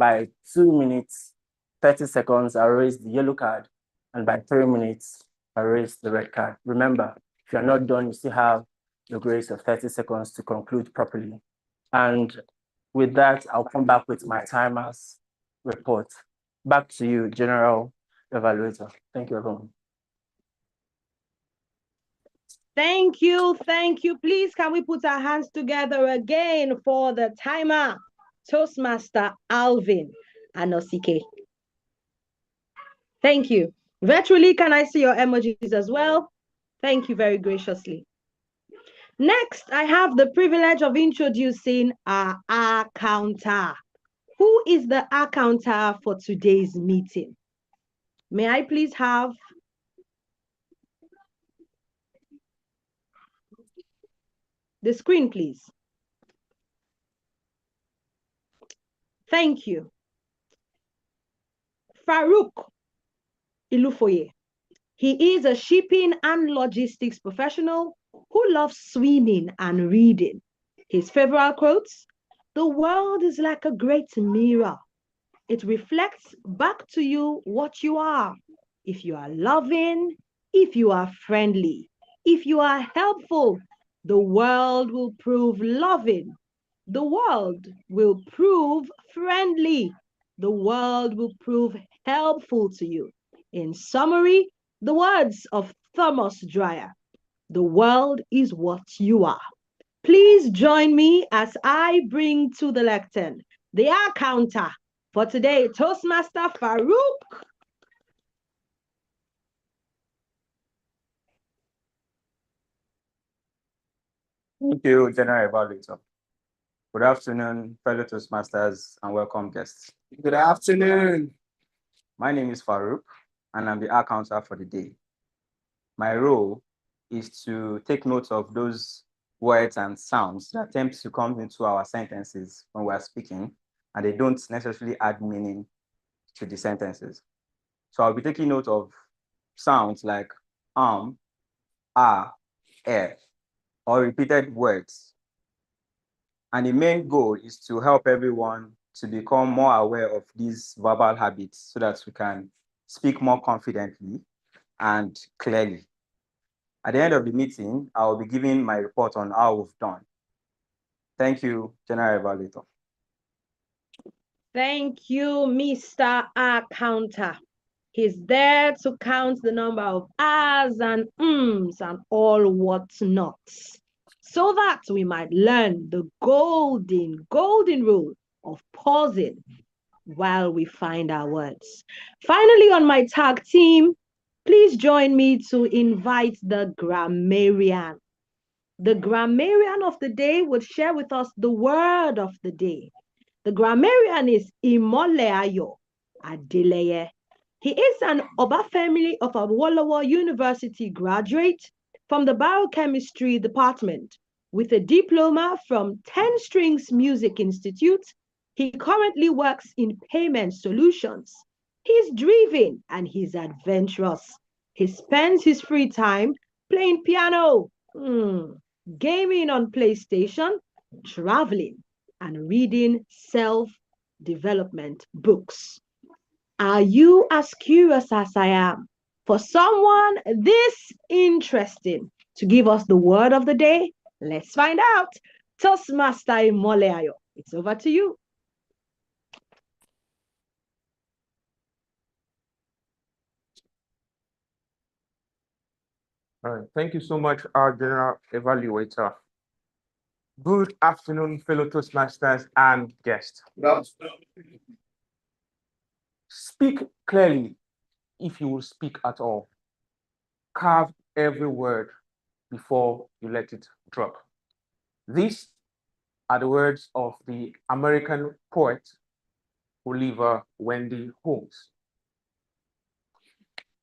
by 2 minutes, 30 seconds, I'll raise the yellow card. And by 3 minutes, I'll raise the red card. Remember, if you're not done, you still have the grace of 30 seconds to conclude properly. And with that, I'll come back with my timers report. Back to you, General Evaluator. Thank you, everyone. Thank you. Please, can we put our hands together again for the timer? Toastmaster Alvin Anosike. Thank you. Virtually, can I see your emojis as well? Thank you very graciously. Next, I have the privilege of introducing our accountant. Who is the accountant for today's meeting? May I please have the screen, please? Thank you. Farouk Ilufoye. He is a shipping and logistics professional who loves swimming and reading. His favorite quotes: "The world is like a great mirror. It reflects back to you what you are. If you are loving, if you are friendly, if you are helpful, the world will prove loving. The world will prove friendly. The world will prove helpful to you." In summary, the words of Thomas Dryer: "The world is what you are." Please join me as I bring to the lectern the accountant for today, Toastmaster Farouk. Thank you, General Evaluator. Good afternoon, fellow Toastmasters and welcome guests. Good afternoon. My name is Farouk, and I'm the accountant for the day. My role is to take note of those words and sounds that attempt to come into our sentences when we're speaking, and they don't necessarily add meaning to the sentences. So I'll be taking note of sounds like or repeated words. And the main goal is to help everyone to become more aware of these verbal habits so that we can speak more confidently and clearly. At the end of the meeting, I will be giving my report on how we've done. Thank you, General Evaluator. Thank you, Mr. Accountant. He's there to count the number of ahs and ums and all whatnots, so that we might learn the golden rule of pausing while we find our words. Finally, on my tag team, please join me to invite the grammarian. The grammarian of the day would share with us the word of the day. The grammarian is Imoleayo Adeleye. He is an Obafemi of Awolowo University graduate from the Biochemistry Department with a diploma from 10 Strings Music Institute. He currently works in payment solutions. He's driven and he's adventurous. He spends his free time playing piano, gaming on PlayStation, traveling, and reading self-development books. Are you as curious as I am for someone this interesting to give us the word of the day? Let's find out. Toastmaster Imoleayo, it's over to you. All right. Thank you so much, our General Evaluator. Good afternoon, fellow Toastmasters and guests. Speak clearly if you will speak at all. Carve every word before you let it drop. These are the words of the American poet Oliver Wendell Holmes.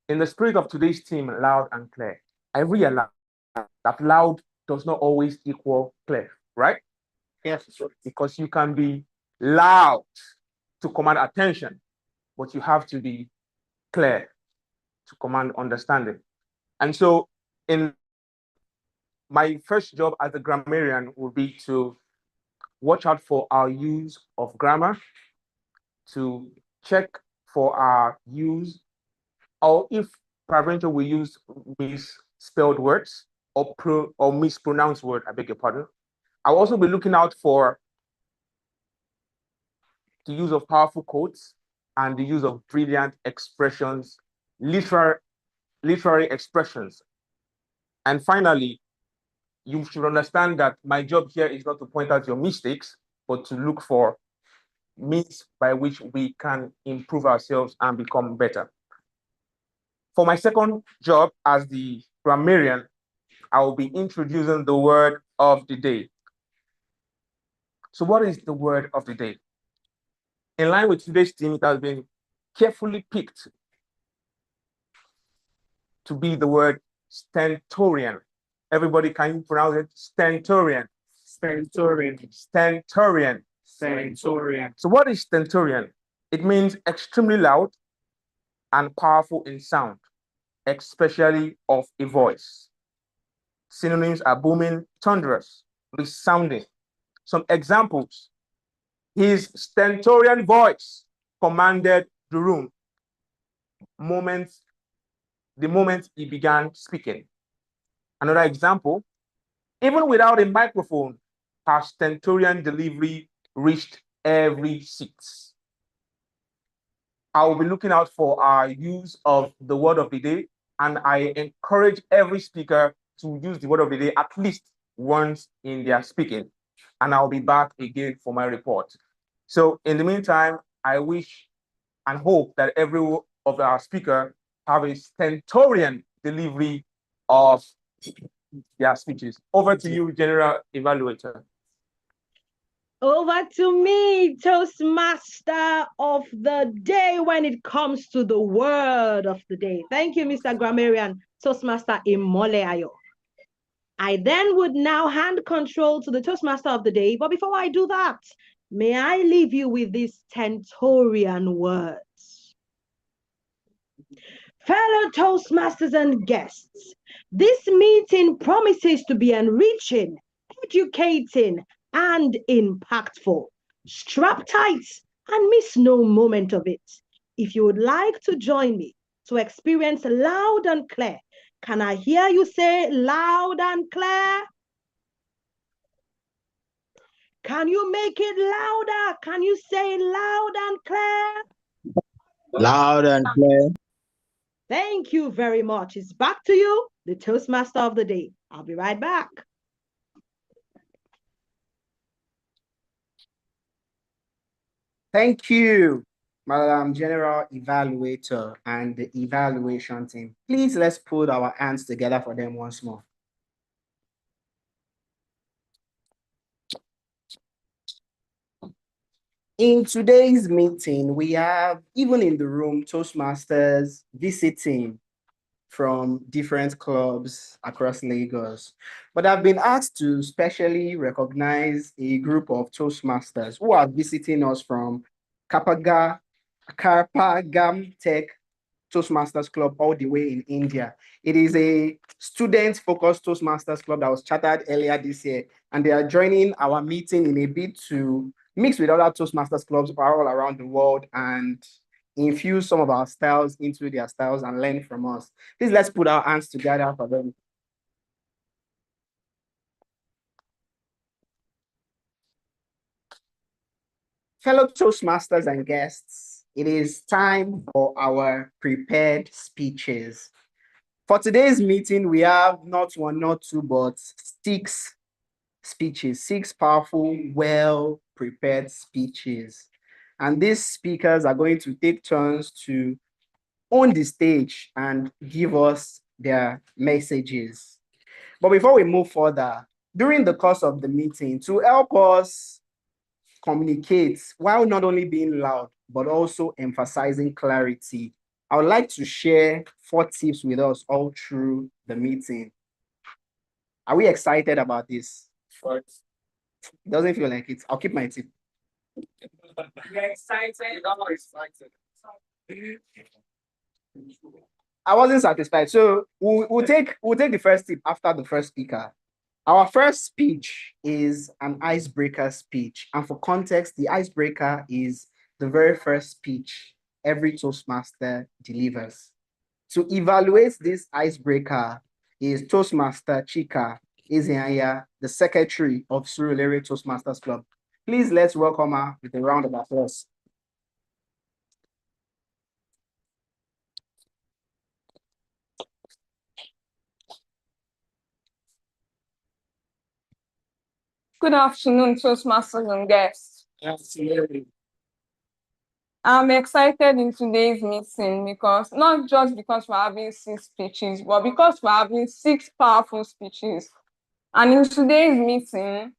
In the spirit of today's theme, loud and clear, I realize that loud does not always equal clear, right? Yes. Because you can be loud to command attention, but you have to be clear to command understanding. And so in my first job as a grammarian would be to watch out for our use of grammar, to check for our use, or if peradventure we use misspelled words or mispronounced word, I beg your pardon. I'll also be looking out for the use of powerful quotes and the use of brilliant expressions, literary expressions. And finally, you should understand that my job here is not to point out your mistakes, but to look for means by which we can improve ourselves and become better. For my second job as the grammarian, I will be introducing the word of the day. So what is the word of the day? In line with today's theme, it has been carefully picked to be the word stentorian. Everybody, can you pronounce it? Stentorian. Stentorian. Stentorian. Stentorian. So what is stentorian? It means extremely loud and powerful in sound, especially of a voice. Synonyms are booming, thunderous, resounding. Some examples: his stentorian voice commanded the room the moment he began speaking. Another example: even without a microphone, her stentorian delivery reached every seat. I will be looking out for our use of the word of the day, and I encourage every speaker to use the word of the day at least once in their speaking. And I'll be back again for my report. So in the meantime, I wish and hope that every of our speakers have a stentorian delivery of their speeches. Over to you, General Evaluator. Over to me, Toastmaster of the day, when it comes to the word of the day. Thank you, Mr. Grammarian, Toastmaster Imole Ayo. I then would now hand control to the Toastmaster of the day. But before I do that, may I leave you with these stentorian words. Fellow Toastmasters and guests, this meeting promises to be enriching, educating, and impactful. Strap tight and miss no moment of it. If you would like to join me to experience loud and clear, can I hear you say loud and clear? Can you make it louder? Can you say loud and clear? Loud and clear. Thank you very much. It's back to you, the Toastmaster of the day. I'll be right back. Thank you, Madam General Evaluator and the evaluation team. Please, let's put our hands together for them once more. In today's meeting, we have, even in the room, Toastmasters visiting from different clubs across Lagos. But I've been asked to specially recognize a group of Toastmasters who are visiting us from Karpagam Tech Toastmasters Club all the way in India. It is a student-focused Toastmasters Club that was chartered earlier this year, and they are joining our meeting in a bid to mix with other Toastmasters clubs all around the world and infuse some of our styles into their styles and learn from us. Please, let's put our hands together for them. Fellow Toastmasters and guests, it is time for our prepared speeches. For today's meeting, we have not one, not two, but 6 speeches, 6 powerful, well-prepared speeches. And these speakers are going to take turns to own the stage and give us their messages. But before we move further, during the course of the meeting, to help us communicate while not only being loud, but also emphasizing clarity, I would like to share 4 tips with us all through the meeting. Are we excited about this? It doesn't feel like it. I'll keep my tip. You're excited. I'm excited. I wasn't satisfied. So we'll take the first tip after the first speaker. Our first speech is an icebreaker speech. And for context, the icebreaker is the very first speech every Toastmaster delivers. To evaluate this icebreaker is Toastmaster Chika Ezeanya, the secretary of Surulere Toastmasters Club. Please let's welcome her with a round of applause. Good afternoon, Toastmasters and guests. I'm excited in today's meeting because not just because we're having 6 speeches, but because we're having 6 powerful speeches. And in today's meeting,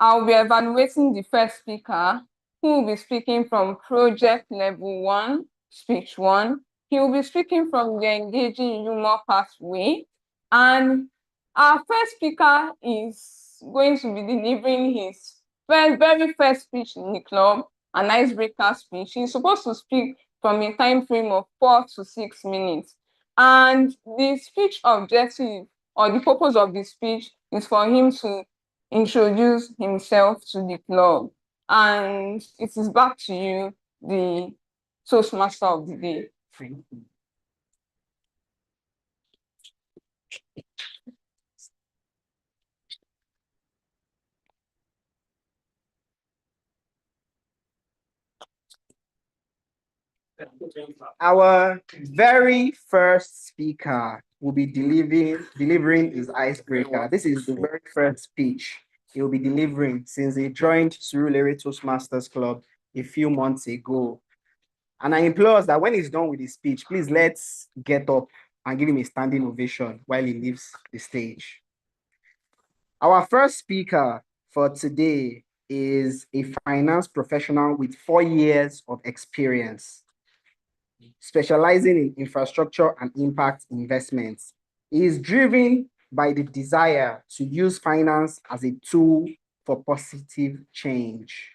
I'll be evaluating the first speaker, who will be speaking from project level 1, speech 1. He will be speaking from the engaging humor pathway. And our first speaker is going to be delivering his very first speech in the club, an icebreaker speech. He's supposed to speak from a time frame of 4 to 6 minutes. And the speech objective, or the purpose of the speech, is for him to introduce himself to the club. And it is back to you, the Toastmaster of the day. Our very first speaker will be delivering his icebreaker. This is the very first speech he will be delivering since he joined Surulere Toastmasters Club a few months ago. And I implore us that when he's done with his speech, please let's get up and give him a standing ovation while he leaves the stage. Our first speaker for today is a finance professional with 4 years of experience, specializing in infrastructure and impact investments. He is driven by the desire to use finance as a tool for positive change.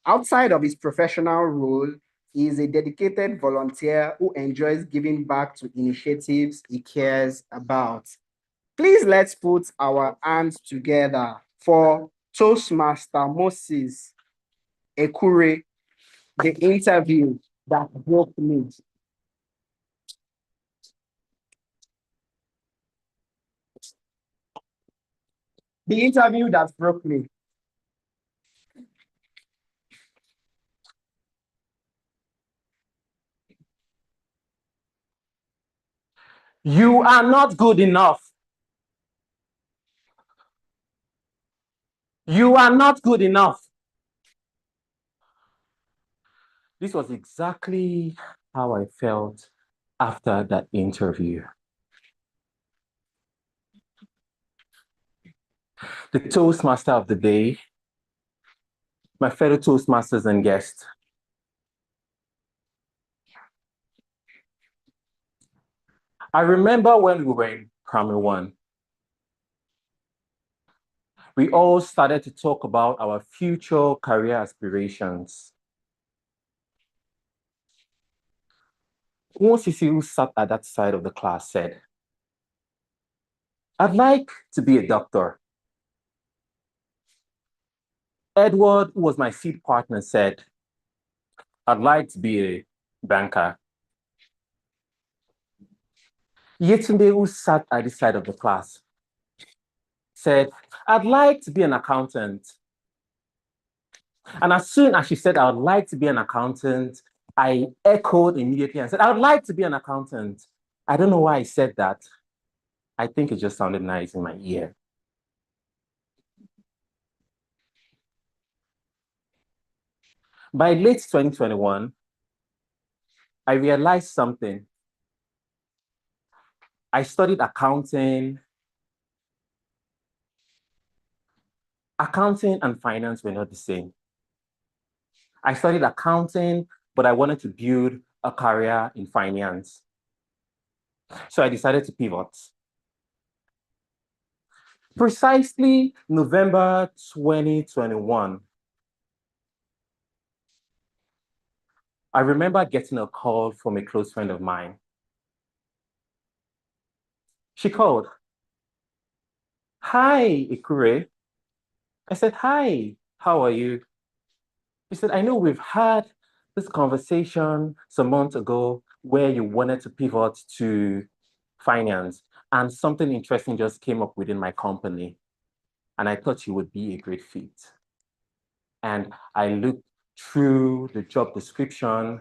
Outside of his professional role, he is a dedicated volunteer who enjoys giving back to initiatives he cares about. Please let's put our hands together for Toastmaster Moses Ekure, the interview that broke me. The interview that broke me. You are not good enough. You are not good enough. This was exactly how I felt after that interview. The Toastmaster of the day, my fellow Toastmasters and guests. I remember when we were in primary 1, we all started to talk about our future career aspirations. One Sisi who sat at that side of the class said, "I'd like to be a doctor." Edward, who was my seat partner, said, "I'd like to be a banker." Yetunde, who sat at the side of the class, said, "I'd like to be an accountant." And as soon as she said, "I would like to be an accountant," I echoed immediately and said, "I would like to be an accountant." I don't know why I said that. I think it just sounded nice in my ear. By late 2021, I realized something. I studied accounting. Accounting and finance were not the same. I studied accounting, but I wanted to build a career in finance. So I decided to pivot. Precisely November 2021, I remember getting a call from a close friend of mine. She called. "Hi, Ekure." I said, "Hi, how are you?" She said, "I know we've had this conversation some months ago where you wanted to pivot to finance, and something interesting just came up within my company, and I thought you would be a great fit. And I looked through the job description,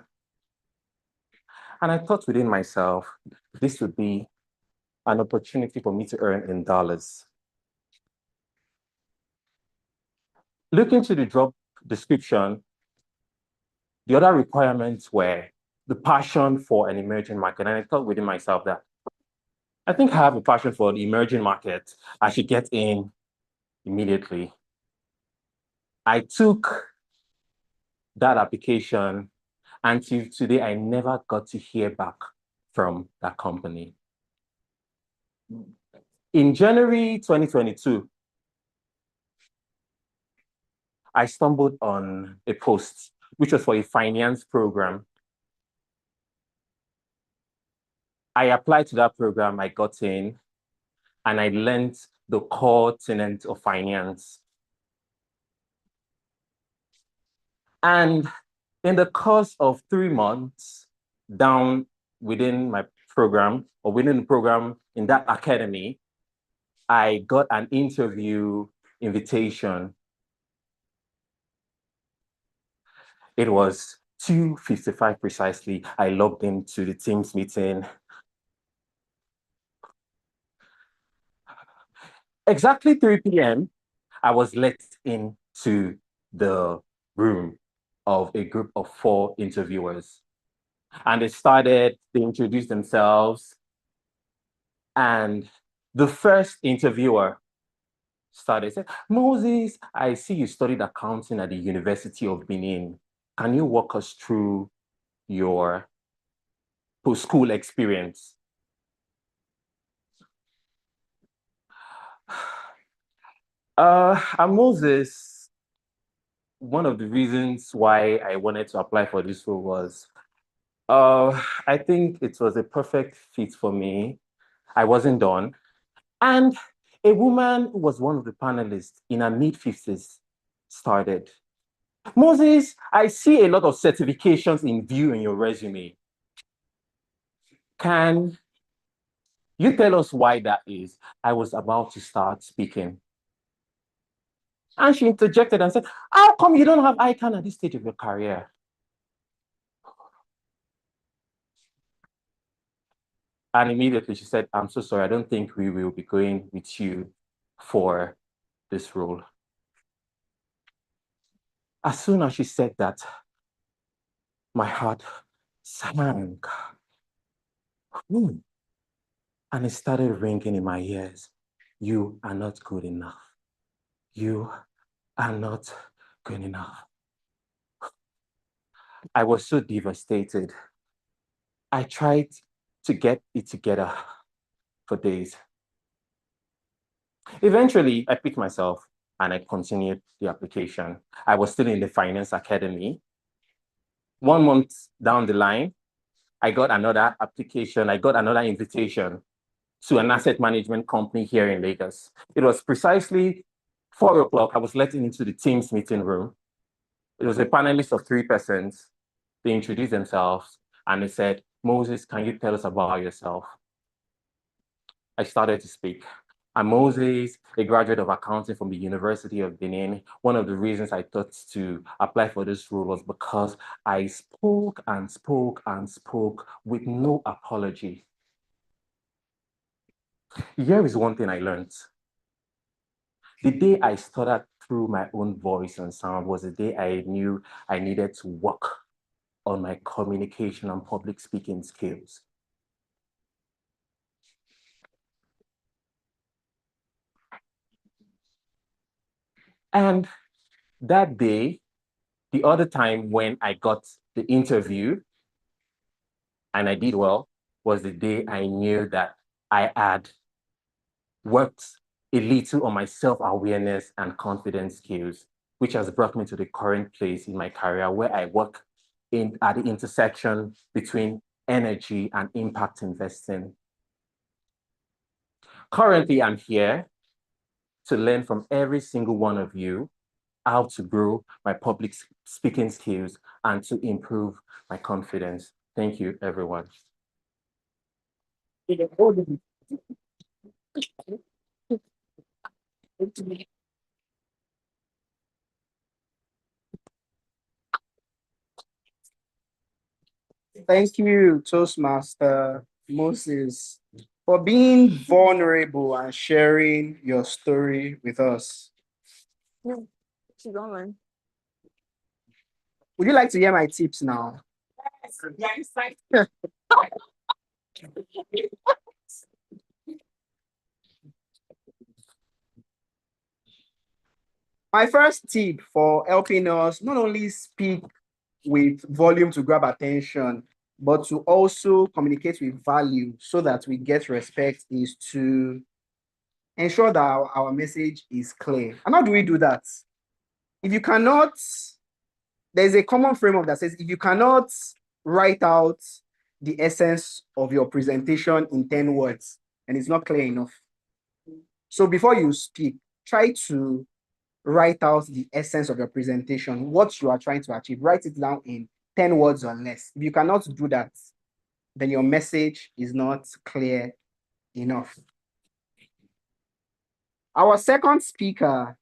and I thought within myself, this would be an opportunity for me to earn in dollars. Looking to the job description, the other requirements were the passion for an emerging market. And I thought within myself that I think I have a passion for the emerging market. I should get in immediately. I took that application, and till today, I never got to hear back from that company. In January 2022, I stumbled on a post, which was for a finance program. I applied to that program, I got in, and I learned the core tenet of finance. And in the course of 3 months down within my program, or within the program in that academy, I got an interview invitation. It was 2:55 precisely. I logged into the Teams meeting. Exactly 3 p.m., I was let into the room of a group of 4 interviewers. And they introduced themselves. And the first interviewer said, Moses, I see you studied accounting at the University of Benin. Can you walk us through your post-school experience? And Moses, one of the reasons why I wanted to apply for this role was, I think it was a perfect fit for me. I wasn't done. And a woman who was one of the panelists in her mid-50s started. Moses, I see a lot of certifications in view in your resume. Can you tell us why that is? I was about to start speaking. And she interjected and said, how come you don't have ICANN at this stage of your career? And immediately she said, I'm so sorry, I don't think we will be going with you for this role. As soon as she said that, my heart sank. And it started ringing in my ears. You are not good enough. You are not good enough. I was so devastated. I tried to get it together for days. Eventually, I picked myself and I continued the application. I was still in the finance academy. 1 month down the line, I got another application. I got another invitation to an asset management company here in Lagos. It was precisely 4 o'clock. I was let into the Teams meeting room. It was a panelist of 3 persons. They introduced themselves and they said, Moses, can you tell us about yourself? I started to speak. I'm Moses, a graduate of accounting from the University of Benin. One of the reasons I thought to apply for this role was because I spoke and spoke and spoke with no apology. Here is one thing I learned. The day I stuttered through my own voice and sound was the day I knew I needed to work on my communication and public speaking skills. And that day, the other time when I got the interview and I did well, was the day I knew that I had worked a little on my self-awareness and confidence skills, which has brought me to the current place in my career where I work at the intersection between energy and impact investing. Currently, I'm here to learn from every single one of you how to grow my public speaking skills and to improve my confidence. Thank you, everyone. Thank you, Toastmaster Moses, for being vulnerable and sharing your story with us. She's online. Would you like to hear my tips now? My first tip for helping us not only speak with volume to grab attention, but to also communicate with value so that we get respect is to ensure that our message is clear. And how do we do that? If you cannot, there's a common framework that says if you cannot write out the essence of your presentation in 10 words, and it's not clear enough. So before you speak, try to write out the essence of your presentation, what you are trying to achieve. Write it down in 10 words or less. If you cannot do that, then your message is not clear enough. Our second speaker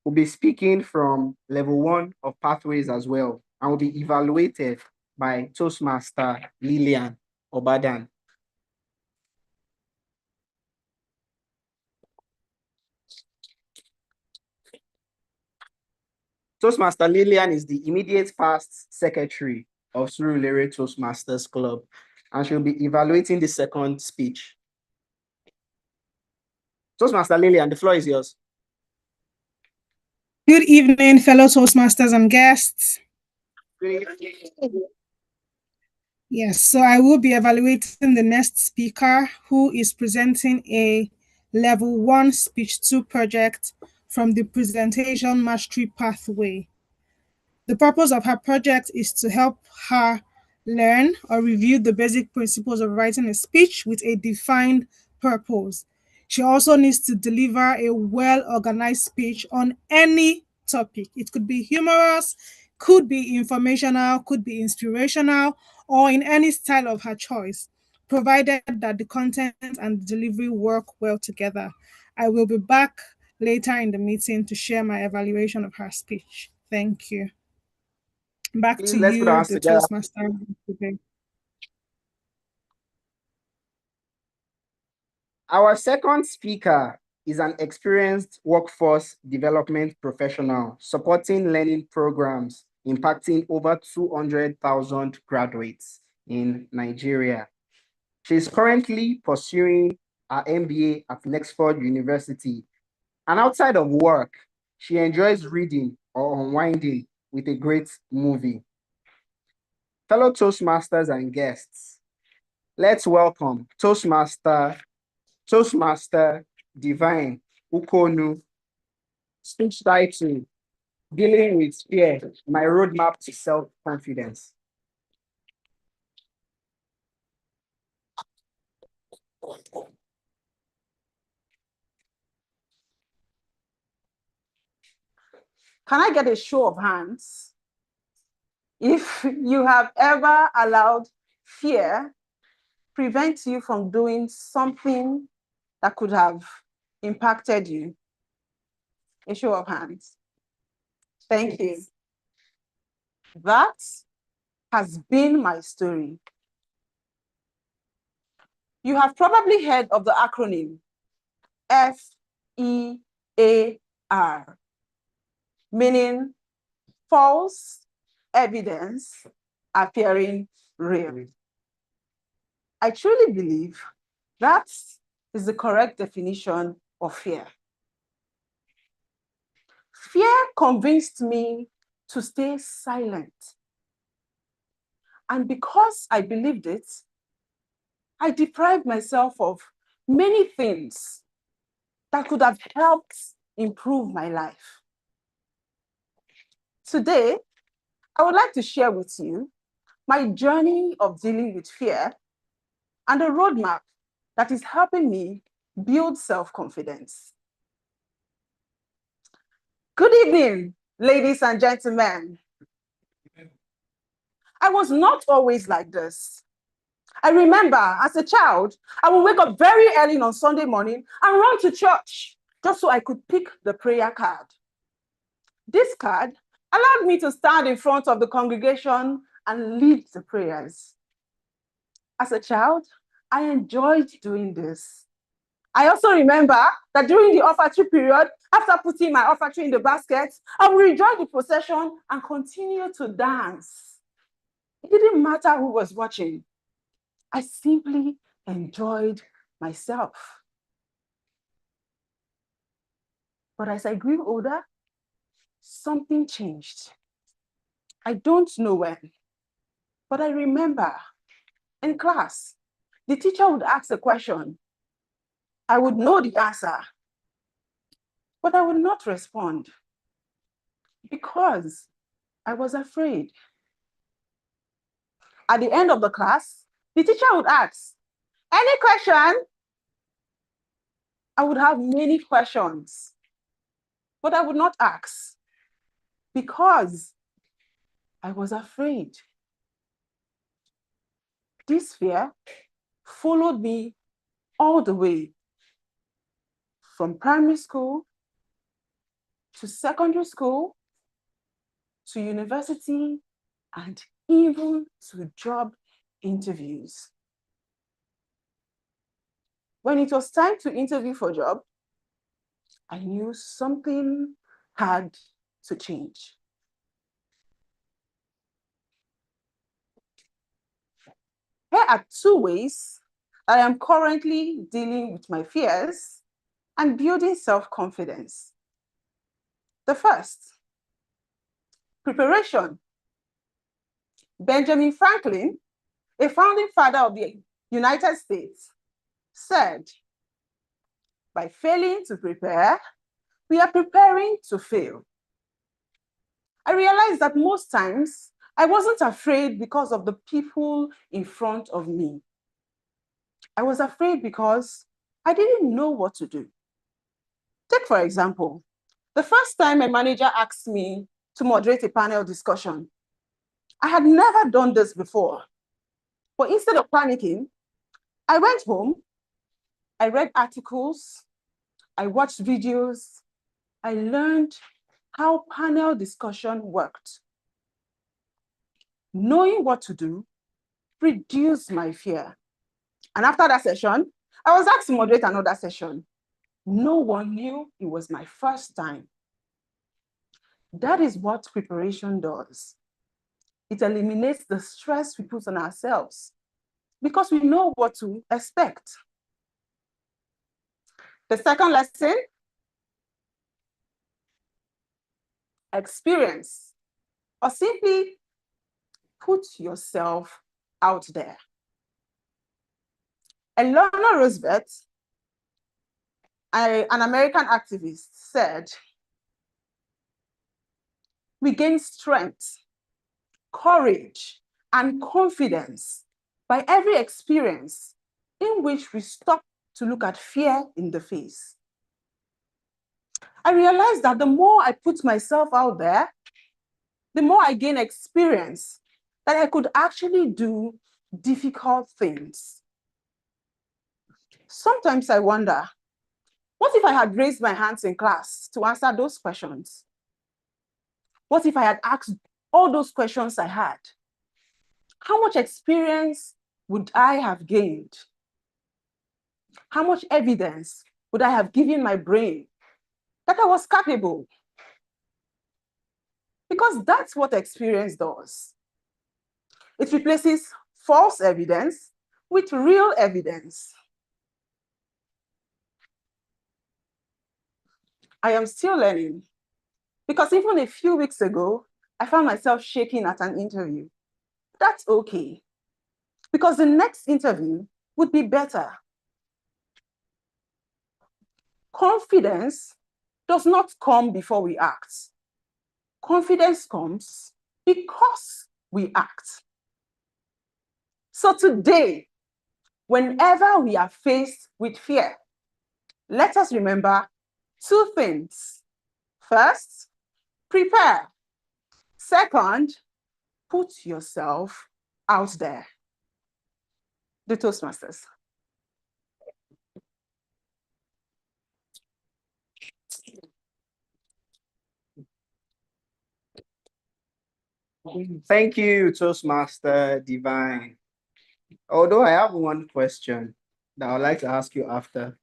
will be speaking from level 1 of Pathways as well, and will be evaluated by Toastmaster Lillian Obadan. Toastmaster Lillian is the immediate past secretary of Surulere Toastmasters Club, and she'll be evaluating the second speech. Toastmaster Lillian, the floor is yours. Good evening, fellow Toastmasters and guests. Yes, so I will be evaluating the next speaker who is presenting a Level 1 Speech 2 project from the Presentation Mastery Pathway. The purpose of her project is to help her learn or review the basic principles of writing a speech with a defined purpose. She also needs to deliver a well-organized speech on any topic. It could be humorous, could be informational, could be inspirational, or in any style of her choice, provided that the content and the delivery work well together. I will be back later in the meeting to share my evaluation of her speech. Thank you. Back Please, to let's put our you, hands the together. Toastmaster today. Our second speaker is an experienced workforce development professional supporting learning programs impacting over 200,000 graduates in Nigeria. She is currently pursuing her MBA at Nexford University. And outside of work, she enjoys reading or unwinding with a great movie. Fellow Toastmasters and guests, let's welcome Toastmaster Divine Ukonu, speech title, Dealing with Fear, My Roadmap to Self-Confidence. Can I get a show of hands if you have ever allowed fear prevent you from doing something that could have impacted you? A show of hands. Thank you. That has been my story. You have probably heard of the acronym FEAR, meaning false evidence appearing real. I truly believe that is the correct definition of fear. Fear convinced me to stay silent. And because I believed it, I deprived myself of many things that could have helped improve my life. Today, I would like to share with you my journey of dealing with fear and a roadmap that is helping me build self-confidence. Good evening, ladies and gentlemen. I was not always like this. I remember as a child, I would wake up very early on Sunday morning and run to church just so I could pick the prayer card. This card allowed me to stand in front of the congregation and lead the prayers. As a child, I enjoyed doing this. I also remember that during the offertory period, after putting my offertory in the basket, I would rejoin the procession and continue to dance. It didn't matter who was watching. I simply enjoyed myself. But as I grew older, something changed. I don't know when, but I remember in class, the teacher would ask a question. I would know the answer, but I would not respond because I was afraid. At the end of the class, the teacher would ask, any question? I would have many questions, but I would not ask because I was afraid. This fear followed me all the way from primary school to secondary school to university and even to job interviews. When it was time to interview for a job, I knew something had to change. Here are 2 ways I am currently dealing with my fears and building self-confidence. The first, preparation. Benjamin Franklin, a founding father of the United States, said, by failing to prepare, we are preparing to fail. I realized that most times I wasn't afraid because of the people in front of me. I was afraid because I didn't know what to do. Take, for example, the first time a manager asked me to moderate a panel discussion. I had never done this before, but instead of panicking, I went home, I read articles, I watched videos, I learned how panel discussion worked. Knowing what to do reduced my fear. And after that session, I was asked to moderate another session. No one knew it was my first time. That is what preparation does. It eliminates the stress we put on ourselves because we know what to expect. The second lesson, experience, or simply put yourself out there. Eleanor Roosevelt, an American activist, said, we gain strength, courage, and confidence by every experience in which we stop to look at fear in the face. I realized that the more I put myself out there, the more I gain experience that I could actually do difficult things. Sometimes I wonder, what if I had raised my hands in class to answer those questions? What if I had asked all those questions I had? How much experience would I have gained? How much evidence would I have given my brain that I was capable? Because that's what experience does. It replaces false evidence with real evidence. I am still learning because even a few weeks ago, I found myself shaking at an interview. That's okay, because the next interview would be better. Confidence does not come before we act. Confidence comes because we act. So today, whenever we are faced with fear, let us remember 2 things. First, prepare. Second, put yourself out there. The Toastmasters. Thank you, Toastmaster Divine. Although I have one question that I'd like to ask you after.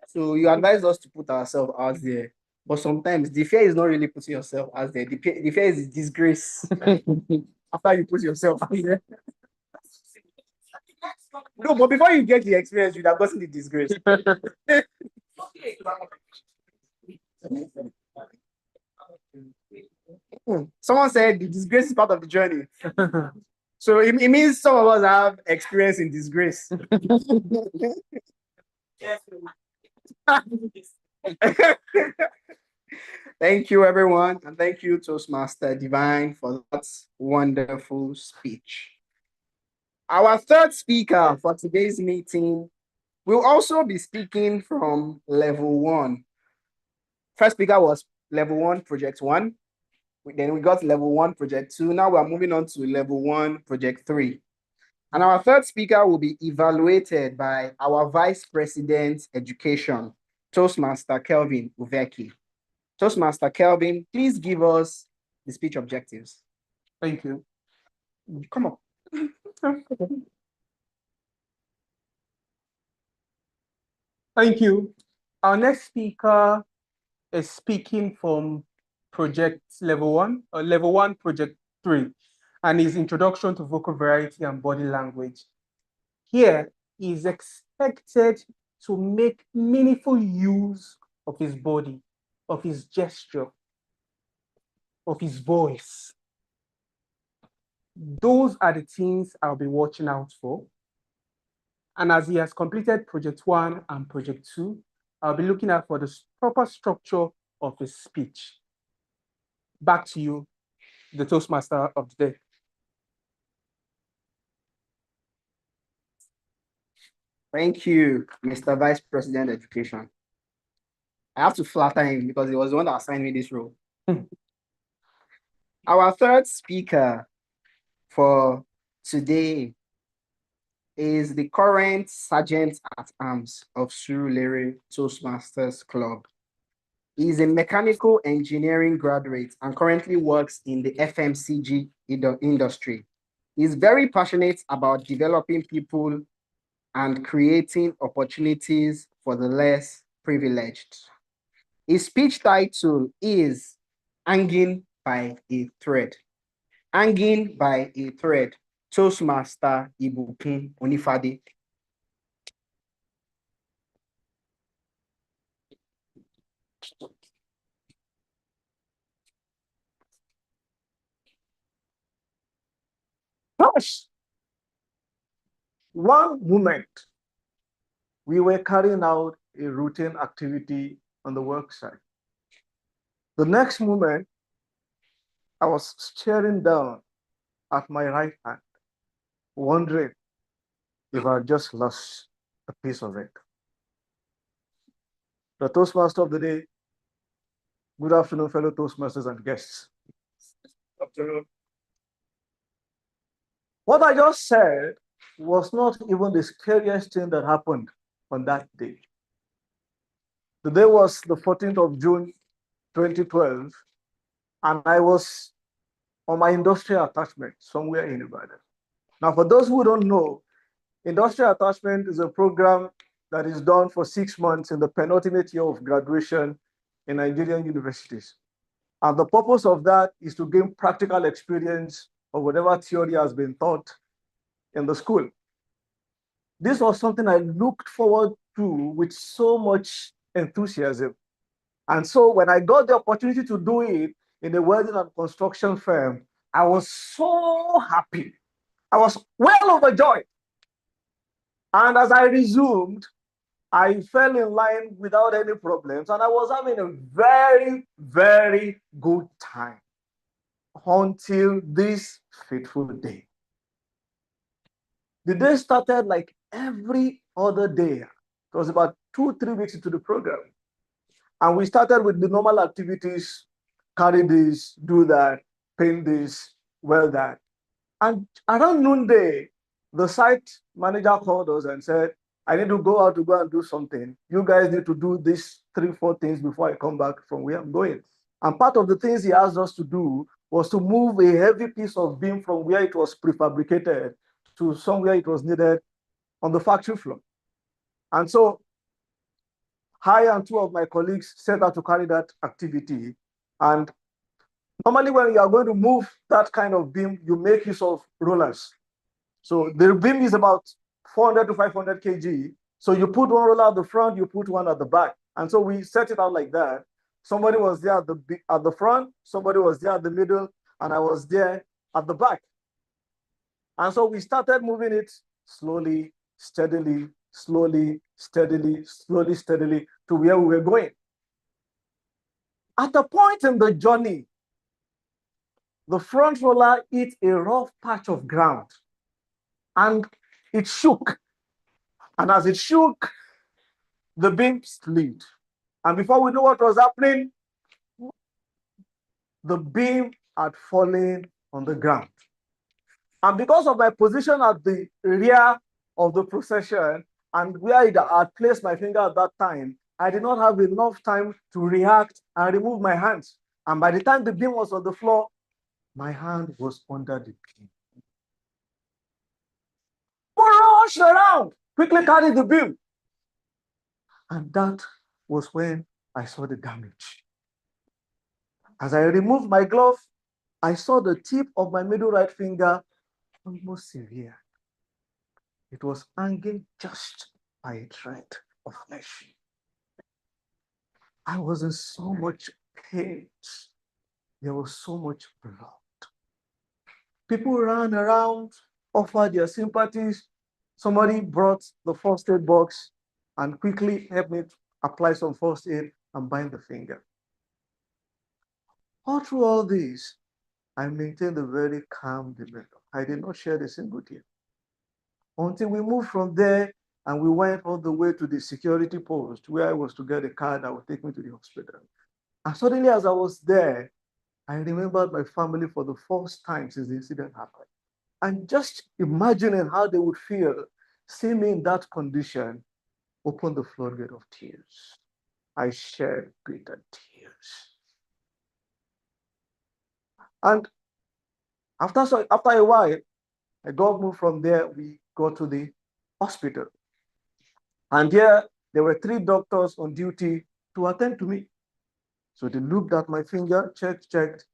So you advise us to put ourselves out there, but sometimes the fear is not really putting yourself out there. The fear is disgrace after you put yourself out there. No, but before you get the experience, you'd have gotten the disgrace. Someone said the disgrace is part of the journey. So it means some of us have experience in disgrace. Thank you, everyone. And thank you, Toastmaster Divine, for that wonderful speech. Our third speaker for today's meeting will also be speaking from level 1. First speaker was level 1, project 1. Then we got level 1, project 2. Now we're moving on to level 1, project 3. And our third speaker will be evaluated by our Vice President Education, Toastmaster Kelvin Uveki. Toastmaster Kelvin, please give us the speech objectives. Thank you. Come on. Thank you. Our next speaker is speaking from project level 1, or level 1, project 3, and his introduction to vocal variety and body language. Here, he is expected to make meaningful use of his body, of his gesture, of his voice. Those are the things I'll be watching out for. And as he has completed project 1 and project 2, I'll be looking out for the proper structure of his speech. Back to you, the Toastmaster of the day. Thank you, Mr. Vice President Education. I have to flatter him because he was the one that assigned me this role. Our third speaker for today is the current Sergeant at Arms of Surulere Toastmasters Club. He is a mechanical engineering graduate and currently works in the FMCG industry. He's very passionate about developing people and creating opportunities for the less privileged. His speech title is Hanging by a Thread. Hanging by a Thread. Toastmaster Ibukun Onifade. Gosh, one moment we were carrying out a routine activity on the work site. The next moment, I was staring down at my right hand, wondering if I had just lost a piece of it. The Toastmaster of the day, good afternoon, fellow Toastmasters and guests. Afternoon. What I just said was not even the scariest thing that happened on that day. The day was the 14th of June, 2012, and I was on my industrial attachment somewhere in Ibadan. Now, for those who don't know, industrial attachment is a program that is done for 6 months in the penultimate year of graduation in Nigerian universities. And the purpose of that is to gain practical experience of whatever theory has been taught in the school. This was something I looked forward to with so much enthusiasm. And so when I got the opportunity to do it in a welding and construction firm, I was so happy. I was well overjoyed. And as I resumed, I fell in line without any problems, and I was having a very, very good time until this fateful day. The day started like every other day. It was about 2-3 weeks into the program. And we started with the normal activities, carry this, do that, paint this, weld that. And around noonday, the site manager called us and said, I need to go out to go and do something. You guys need to do these 3-4 things before I come back from where I'm going. And part of the things he asked us to do was to move a heavy piece of beam from where it was prefabricated to somewhere it was needed on the factory floor. And so I and 2 of my colleagues set out to carry that activity. And normally when you are going to move that kind of beam, you make use of rollers. So the beam is about 400 to 500 kg. So you put one roller at the front, you put one at the back. And so we set it out like that. Somebody was there at the front, somebody was there at the middle, and I was there at the back. And so we started moving it slowly, steadily, slowly, steadily, slowly, steadily to where we were going. At a point in the journey, the front roller hit a rough patch of ground and it shook. And as it shook, the beam slid. And before we knew what was happening, the beam had fallen on the ground. And because of my position at the rear of the procession and where I had placed my finger at that time, I did not have enough time to react and remove my hands. And by the time the beam was on the floor, my hand was under the beam. Rush around, quickly carry the beam. And that was when I saw the damage. As I removed my glove, I saw the tip of my middle right finger almost severe. It was hanging just by a thread of flesh. I was in so much pain. There was so much blood. People ran around, offered their sympathies. Somebody brought the first aid box and quickly helped me apply some first aid and bind the finger. All through all this, I maintained a very calm demeanor. I did not shed a single tear. Until we moved from there and we went all the way to the security post where I was to get a car that would take me to the hospital. And suddenly as I was there, I remembered my family for the first time since the incident happened. And just imagining how they would feel seeing me in that condition opened the floodgate of tears. I shed bitter tears. And after a while, I got moved from there. We got to the hospital. And there were 3 doctors on duty to attend to me. So they looked at my finger, checked.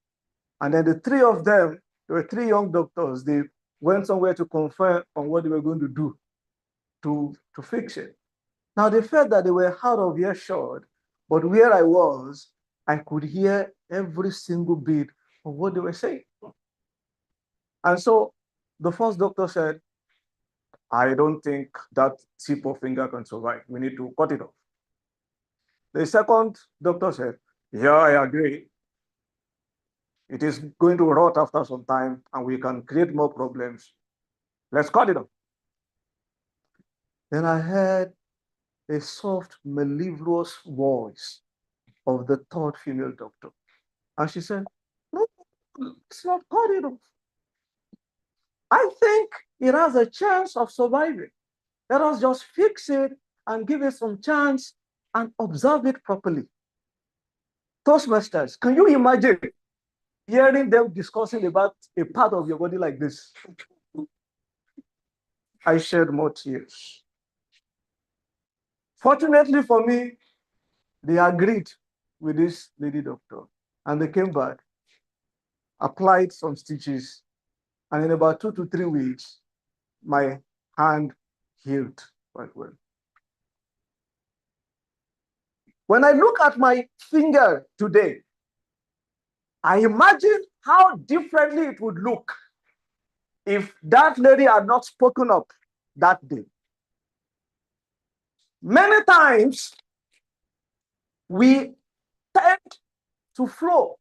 And then the 3 of them, there were 3 young doctors. They went somewhere to confer on what they were going to do to fix it. Now they felt that they were out of earshot, but where I was, I could hear every single bit of what they were saying. And so the first doctor said, I don't think that tip of finger can survive. We need to cut it off. The second doctor said, yeah, I agree. It is going to rot after some time and we can create more problems. Let's cut it off. Then I heard a soft, mellifluous voice of the 3rd female doctor. And she said, no, let's not cut it off. I think it has a chance of surviving. Let us just fix it and give it some chance and observe it properly. Toastmasters, can you imagine hearing them discussing about a part of your body like this? I shed more tears. Fortunately for me, they agreed with this lady doctor and they came back, applied some stitches, and in about 2 to 3 weeks, my hand healed quite well. When I look at my finger today, I imagine how differently it would look if that lady had not spoken up that day. Many times, we tend to flow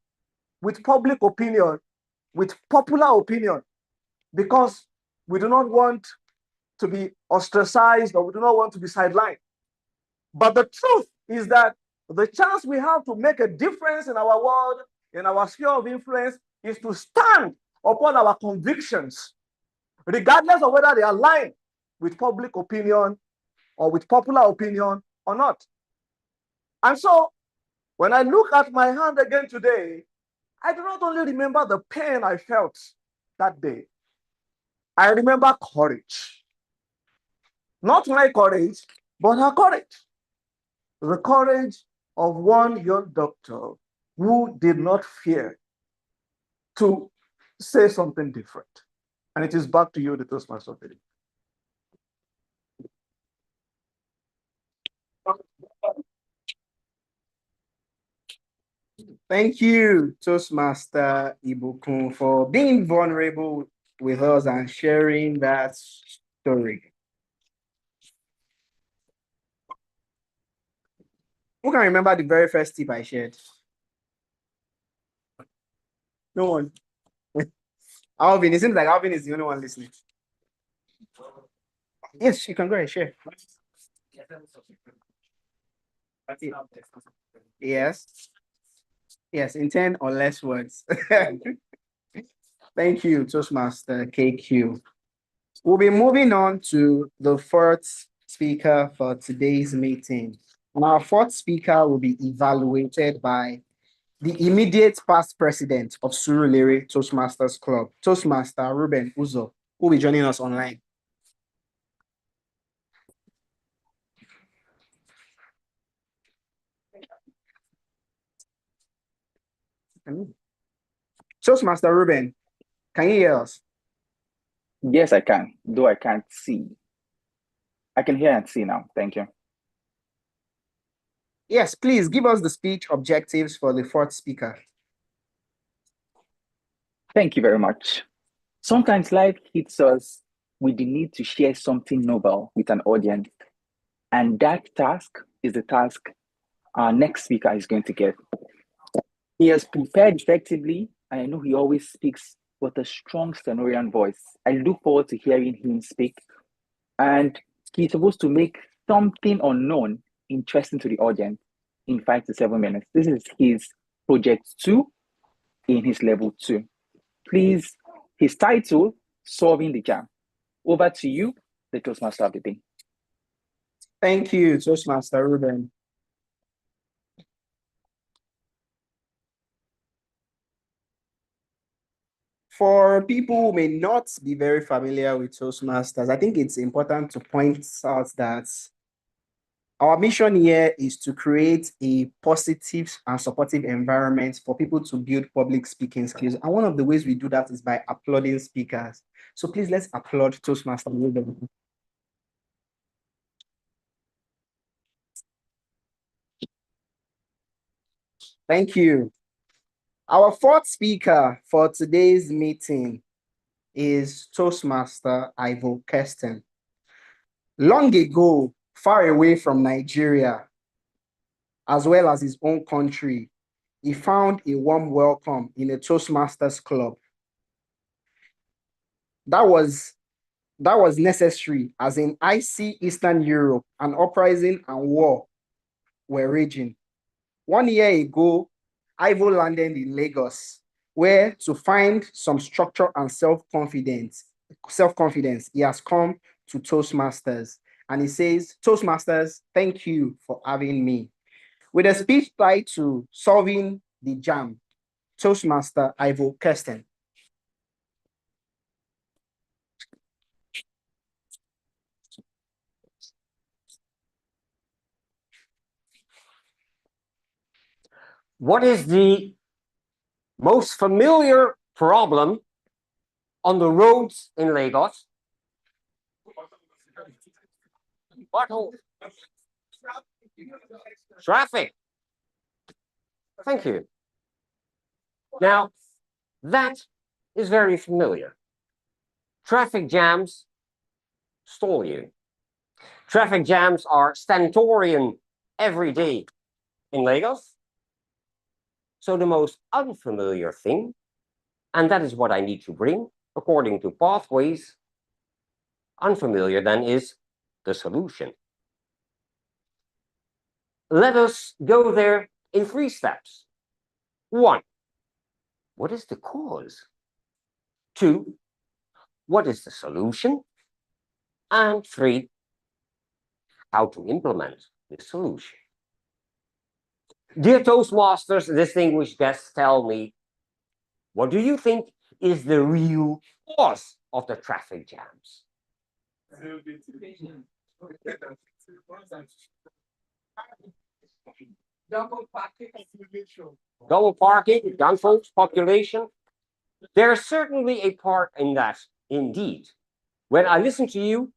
with public opinion, with popular opinion, because we do not want to be ostracized or we do not want to be sidelined. But the truth is that The chance we have to make a difference in our world, in our sphere of influence, is to stand upon our convictions, regardless of whether they align with public opinion or with popular opinion or not. And so, when I look at my hand again today, I do not only remember the pain I felt that day, I remember courage. Not my courage, but her courage. The courage of one young doctor who did not fear to say something different. And it is back to you, the Toastmaster. Thank you, Toastmaster Ibukun, for being vulnerable with us and sharing that story. Who can remember the very first tip I shared? No one. Alvin, it seems like Alvin is the only one listening. Yes, you can go ahead, share. Yes. Yes, in 10 or less words. Thank you, Toastmaster KQ. We'll be moving on to the fourth speaker for today's meeting. And our fourth speaker will be evaluated by the immediate past president of Surulere Toastmasters Club, Toastmaster Ruben Uzo, who will be joining us online. Toastmaster Ruben, can you hear us? Yes, I can, though I can't see. I can hear and see now. Thank you. Yes, please give us the speech objectives for the fourth speaker. Thank you very much. Sometimes life hits us with the need to share something novel with an audience. And that task is the task our next speaker is going to get. He has prepared effectively, and I know he always speaks with a strong Stenorian voice. I look forward to hearing him speak. And he's supposed to make something unknown interesting to the audience in 5 to 7 minutes. This is his project 2 in his level 2. Please, his title, Solving the Jam. Over to you, the Toastmaster of the day. Thank you, Toastmaster Ruben. For people who may not be very familiar with Toastmasters, I think it's important to point out that our mission here is to create a positive and supportive environment for people to build public speaking skills. And one of the ways we do that is by applauding speakers. So please let's applaud Toastmaster Ruben. Thank you. Our fourth speaker for today's meeting is Toastmaster Ivo Kirsten. Long ago, far away from Nigeria, as well as his own country, he found a warm welcome in a Toastmasters club. That was necessary, as in icy Eastern Europe, an uprising and war were raging. 1 year ago, Ivo landed in Lagos, where to find some structure and self-confidence, he has come to Toastmasters. And he says, Toastmasters, thank you for having me. With a speech titled Solving the Jam, Toastmaster Ivo Kirsten. What is the most familiar problem on the roads in Lagos? Potholes. Traffic. Thank you. Now, that is very familiar. Traffic jams stall you. Traffic jams are stentorian every day in Lagos. So the most unfamiliar thing, and that is what I need to bring, according to Pathways, unfamiliar then is the solution. let us go there in 3 steps. 1, what is the cause? 2, what is the solution? And 3, how to implement the solution. Dear Toastmasters, distinguished guests, tell me, what do you think is the real cause of the traffic jams? Double parking, gun folks, population. There's certainly a part in that, indeed. When I listen to you,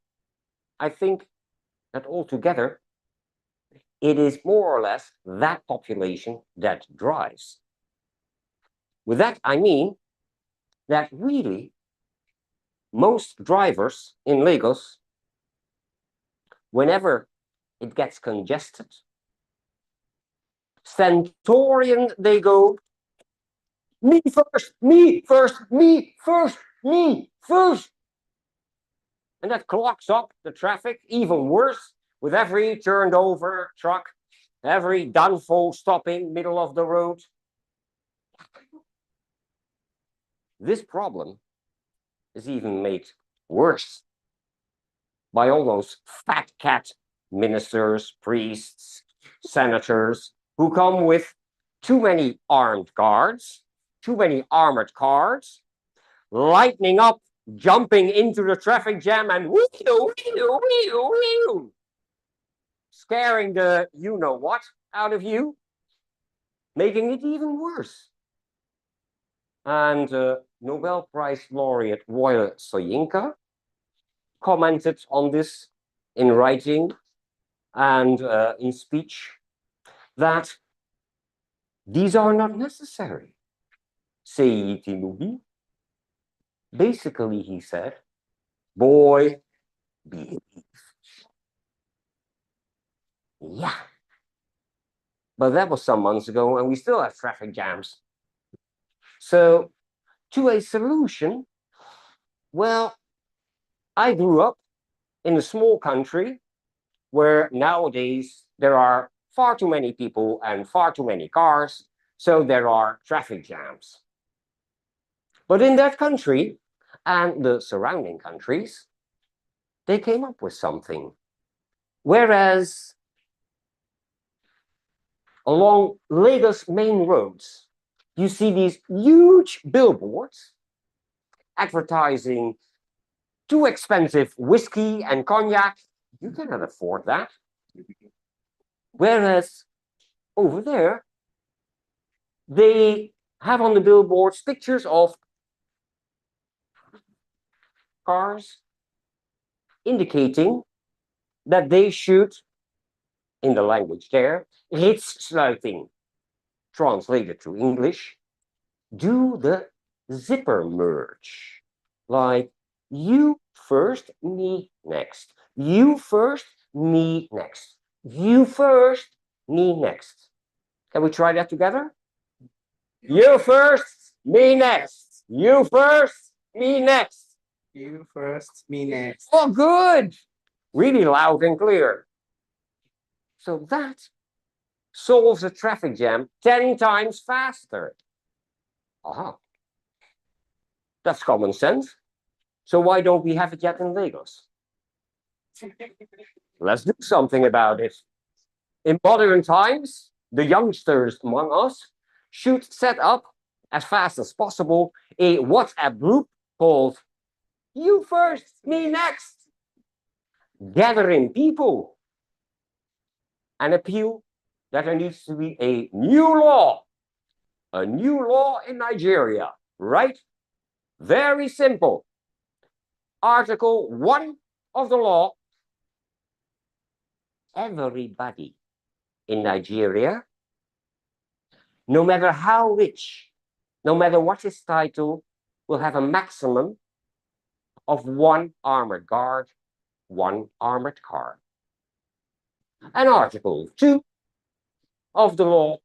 I think that altogether, it is more or less that population that drives. With that, I mean that really most drivers in Lagos, whenever it gets congested, stentorian they go, me first, me first, me first, me first. And that clogs up the traffic even worse with every turned over truck, every Danfo stopping middle of the road. This problem is even made worse by all those fat cat ministers, priests, senators who come with too many armed guards, too many armored cars, lightening up, jumping into the traffic jam and scaring the you-know-what out of you, making it even worse. And Nobel Prize laureate Wole Soyinka commented on this in writing and in speech that these are not necessary. Seyi Tinubu. Basically, he said, boy, behave. Yeah. But that was some months ago, and we still have traffic jams. So, to a solution, well, I grew up in a small country where nowadays there are far too many people and far too many cars, so there are traffic jams. But in that country and the surrounding countries, they came up with something. Whereas along Lagos main roads, you see these huge billboards advertising too expensive whiskey and cognac. You cannot afford that. Whereas over there, they have on the billboards pictures of cars indicating that they should, in the language there, ritsluiting, translated to English, do the zipper merge. Like, you first, me next. You first, me next. You first, me next. Can we try that together? You first, me next. You first, me next. You first, me next. Oh, good. Really loud and clear. So that solves a traffic jam 10 times faster. Aha. That's common sense. So why don't we have it yet in Lagos? Let's do something about it. In modern times, the youngsters among us should set up as fast as possible a WhatsApp group called You First, Me Next. Gathering people and appeal that there needs to be a new law in Nigeria, right? Very simple. Article 1 of the law, everybody in Nigeria, no matter how rich, no matter what his title, will have a maximum of 1 armored guard, 1 armored car. And Article 2 of the law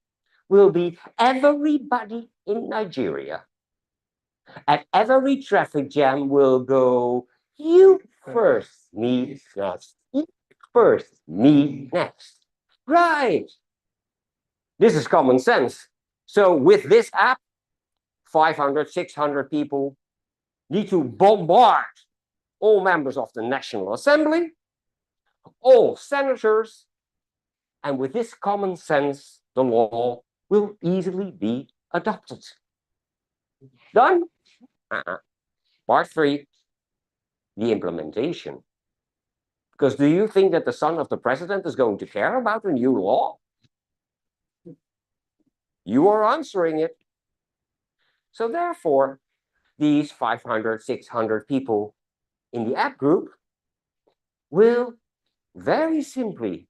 will be everybody in Nigeria at every traffic jam will go, you first, me next. You first, me next. Right. right. This is common sense. So with this app, 500, 600 people need to bombard all members of the National Assembly, all senators, and with this common sense, the law will easily be adopted. Done? Part 3, the implementation. Because do you think that the son of the president is going to care about the new law? You are answering it. So therefore, these 500, 600 people in the app group will very simply,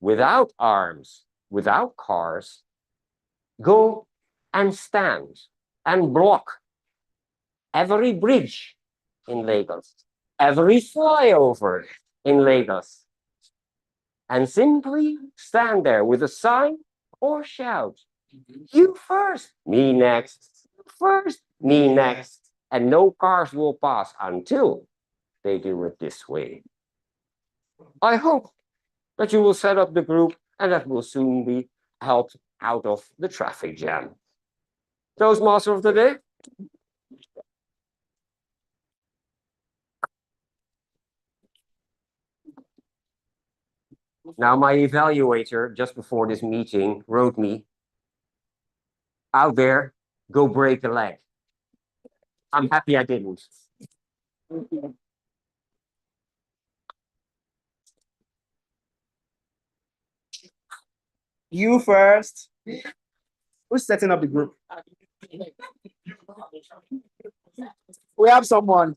without arms, without cars, go and stand and block every bridge in Lagos, every flyover in Lagos, and simply stand there with a sign or shout, "You first, me next, first, me next," and no cars will pass until they do it this way. I hope that you will set up the group and that will soon be helped out of the traffic jam. Toastmaster of the day. Now, my evaluator just before this meeting wrote me, "Out there, go break a leg." I'm happy I didn't. You first. Who's setting up the group? We have someone.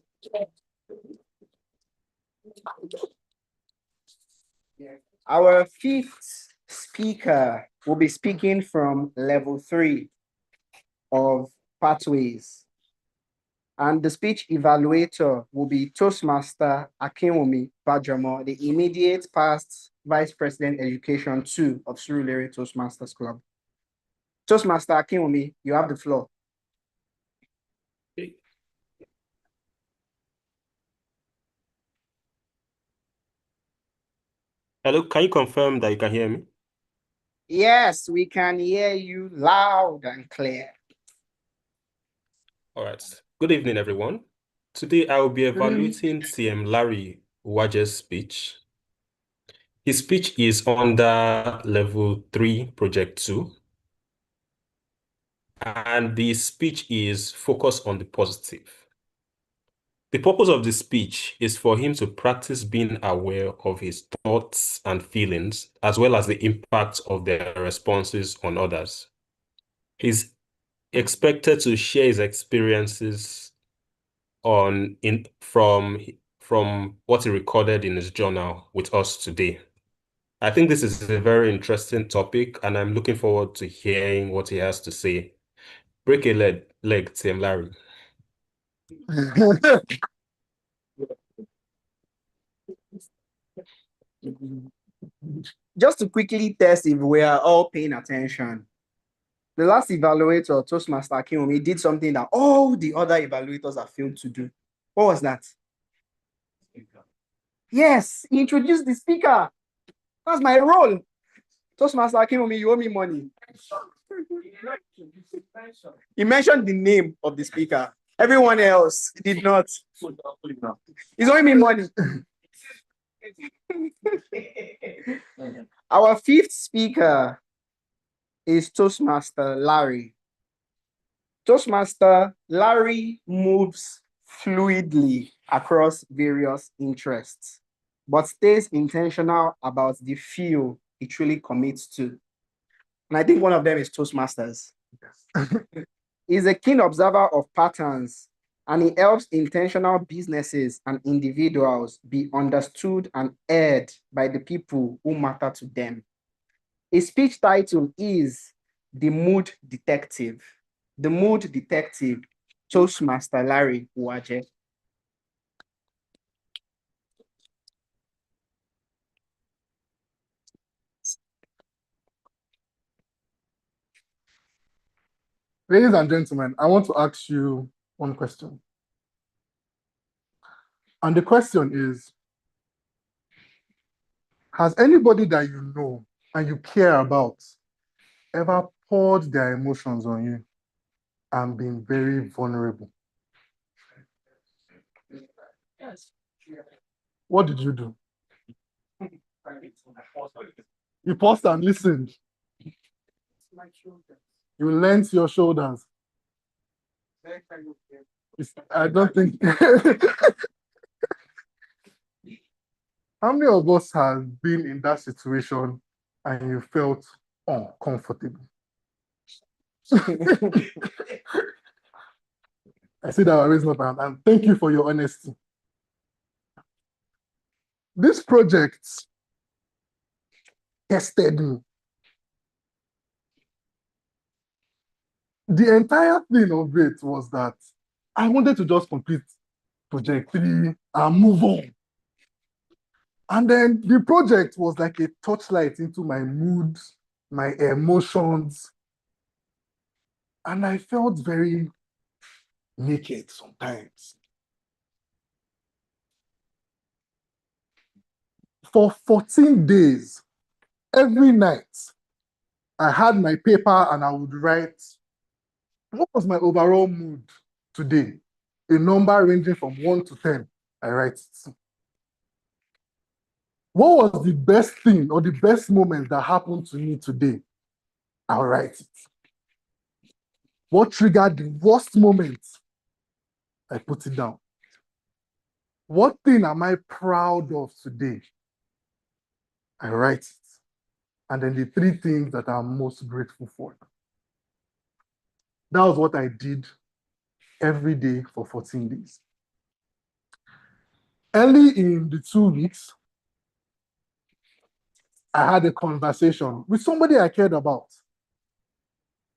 Our fifth speaker will be speaking from level 3 of Pathways. And the speech evaluator will be Toastmaster Akinwumi Bajamo, the immediate past Vice President Education 2 of Surulere Toastmasters Club. Toastmaster Akinwumi, you have the floor. Hello, can you confirm that you can hear me? Yes, we can hear you loud and clear. All right. Good evening, everyone. Today, I will be evaluating TM Larry Uwaje's speech. His speech is under level 3, project 2. And the speech is focused on the positive. The purpose of the speech is for him to practice being aware of his thoughts and feelings, as well as the impact of their responses on others. He's expected to share his experiences from what he recorded in his journal with us today. I think this is a very interesting topic, and I'm looking forward to hearing what he has to say. Break a leg, Tim Larry. Just to quickly test if we are all paying attention. The last evaluator, Toastmaster Akinwumi, did something that all the other evaluators have failed to do. What was that? Yes, he introduced the speaker. That's my role. Toastmaster Akinwumi, you owe me money. He mentioned the name of the speaker. Everyone else did not. He's owing me money. Our fifth speaker is Toastmaster Larry. Toastmaster Larry moves fluidly across various interests, but stays intentional about the few he truly commits to. And I think one of them is Toastmasters. He's a keen observer of patterns, and he helps intentional businesses and individuals be understood and heard by the people who matter to them. His speech title is The Mood Detective. The Mood Detective, Toastmaster Larry Uwaje. Ladies and gentlemen, I want to ask you one question. And the question is, has anybody that you know and you care about ever poured their emotions on you and been very vulnerable? Yes. What did you do? You paused and listened. You lent your shoulders. I don't think. How many of us have been in that situation and you felt uncomfortable? I see that I raised my hand, and thank you for your honesty. This project tested me. The entire thing of it was that I wanted to just complete project 3 and move on. And then the project was like a torchlight into my mood, my emotions. And I felt very naked sometimes. For 14 days, every night, I had my paper and I would write, what was my overall mood today? A number ranging from 1 to 10, I write it. What was the best thing or the best moment that happened to me today? I'll write it. What triggered the worst moment? I put it down. What thing am I proud of today? I write it. And then the 3 things that I'm most grateful for. That was what I did every day for 14 days. Early in the 2 weeks, I had a conversation with somebody I cared about.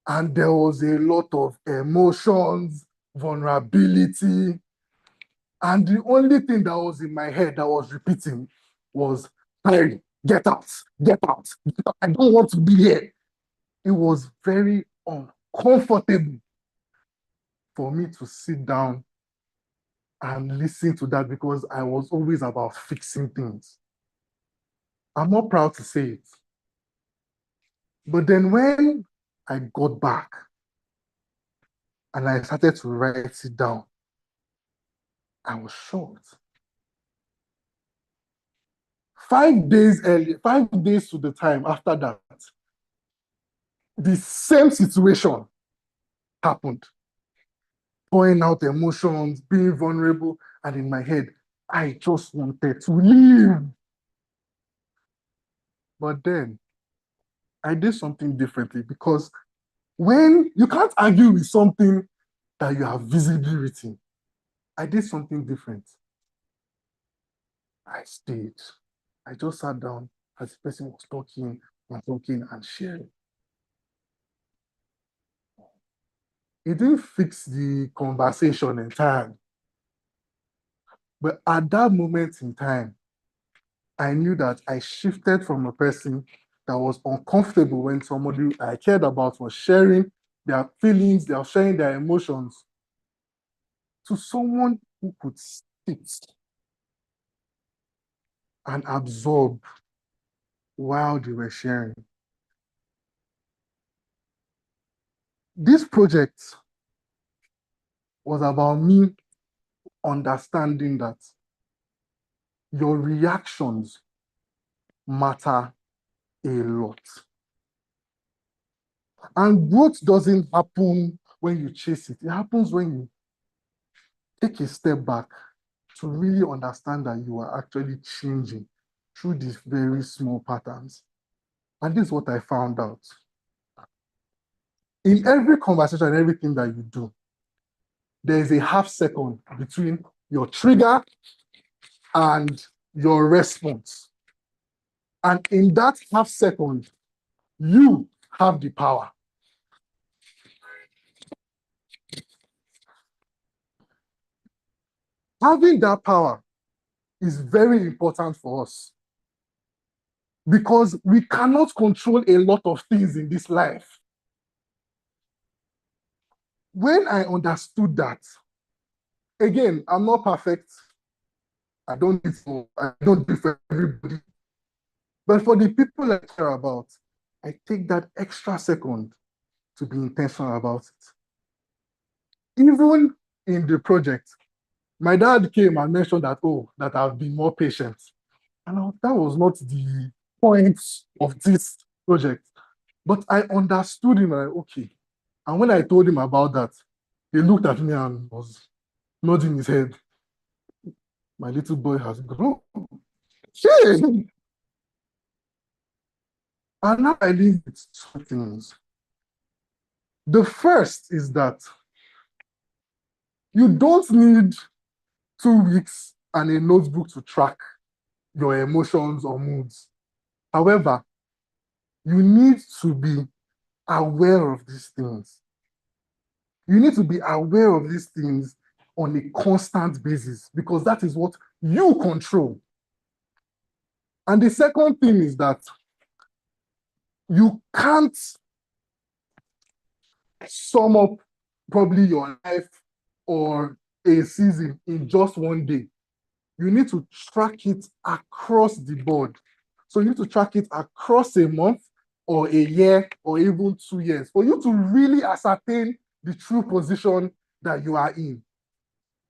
And there was a lot of emotions, vulnerability. And the only thing that was in my head that was repeating was, hey, get out, get out, get out. I don't want to be here. It was very uncomfortable for me to sit down and listen to that because I was always about fixing things. I'm not proud to say it. But then when I got back and I started to write it down, I was shocked. 5 days to the time after that, the same situation happened. Pouring out emotions, being vulnerable, and in my head, I just wanted to leave. But then I did something differently because when you can't argue with something that you have visibly written, I did something different. I stayed. I just sat down as the person was talking and sharing. It didn't fix the conversation entirely. But at that moment in time, I knew that I shifted from a person that was uncomfortable when somebody I cared about was sharing their feelings, they are sharing their emotions, to someone who could sit and absorb while they were sharing. This project was about me understanding that your reactions matter a lot. And growth doesn't happen when you chase it. It happens when you take a step back to really understand that you are actually changing through these very small patterns. And this is what I found out. In every conversation, everything that you do, there is a half second between your trigger and your response. And in that half second, you have the power. Having that power is very important for us because we cannot control a lot of things in this life. When I understood that, again, I'm not perfect. I don't do it for everybody. But for the people I care about, I take that extra second to be intentional about it. Even in the project, my dad came and mentioned that, oh, that I've been more patient. And that was not the point of this project. But I understood him, like, okay. And when I told him about that, he looked at me and was nodding his head. My little boy has grown. Shame. And now I leave with two things. The first is that you don't need 2 weeks and a notebook to track your emotions or moods. However, you need to be aware of these things. You need to be aware of these things on a constant basis because that is what you control. And the second thing is that you can't sum up probably your life or a season in just one day. You need to track it across the board. So you need to track it across a month or a year or even 2 years for you to really ascertain the true position that you are in.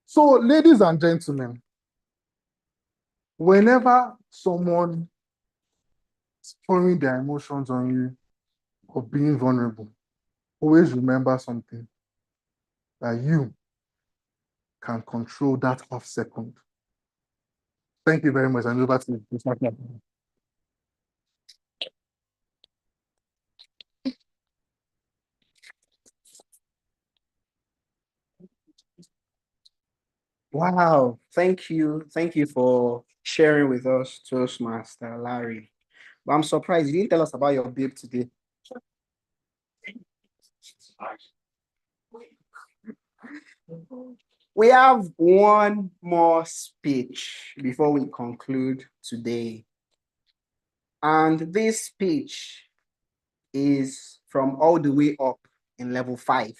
So, ladies and gentlemen, whenever someone is pouring their emotions on you or being vulnerable, always remember something, that you can control that half second. Thank you very much. And over to you. Wow, thank you. Thank you for sharing with us, Toastmaster Larry. But I'm surprised you didn't tell us about your babe today. We have one more speech before we conclude today. And this speech is from all the way up in level 5.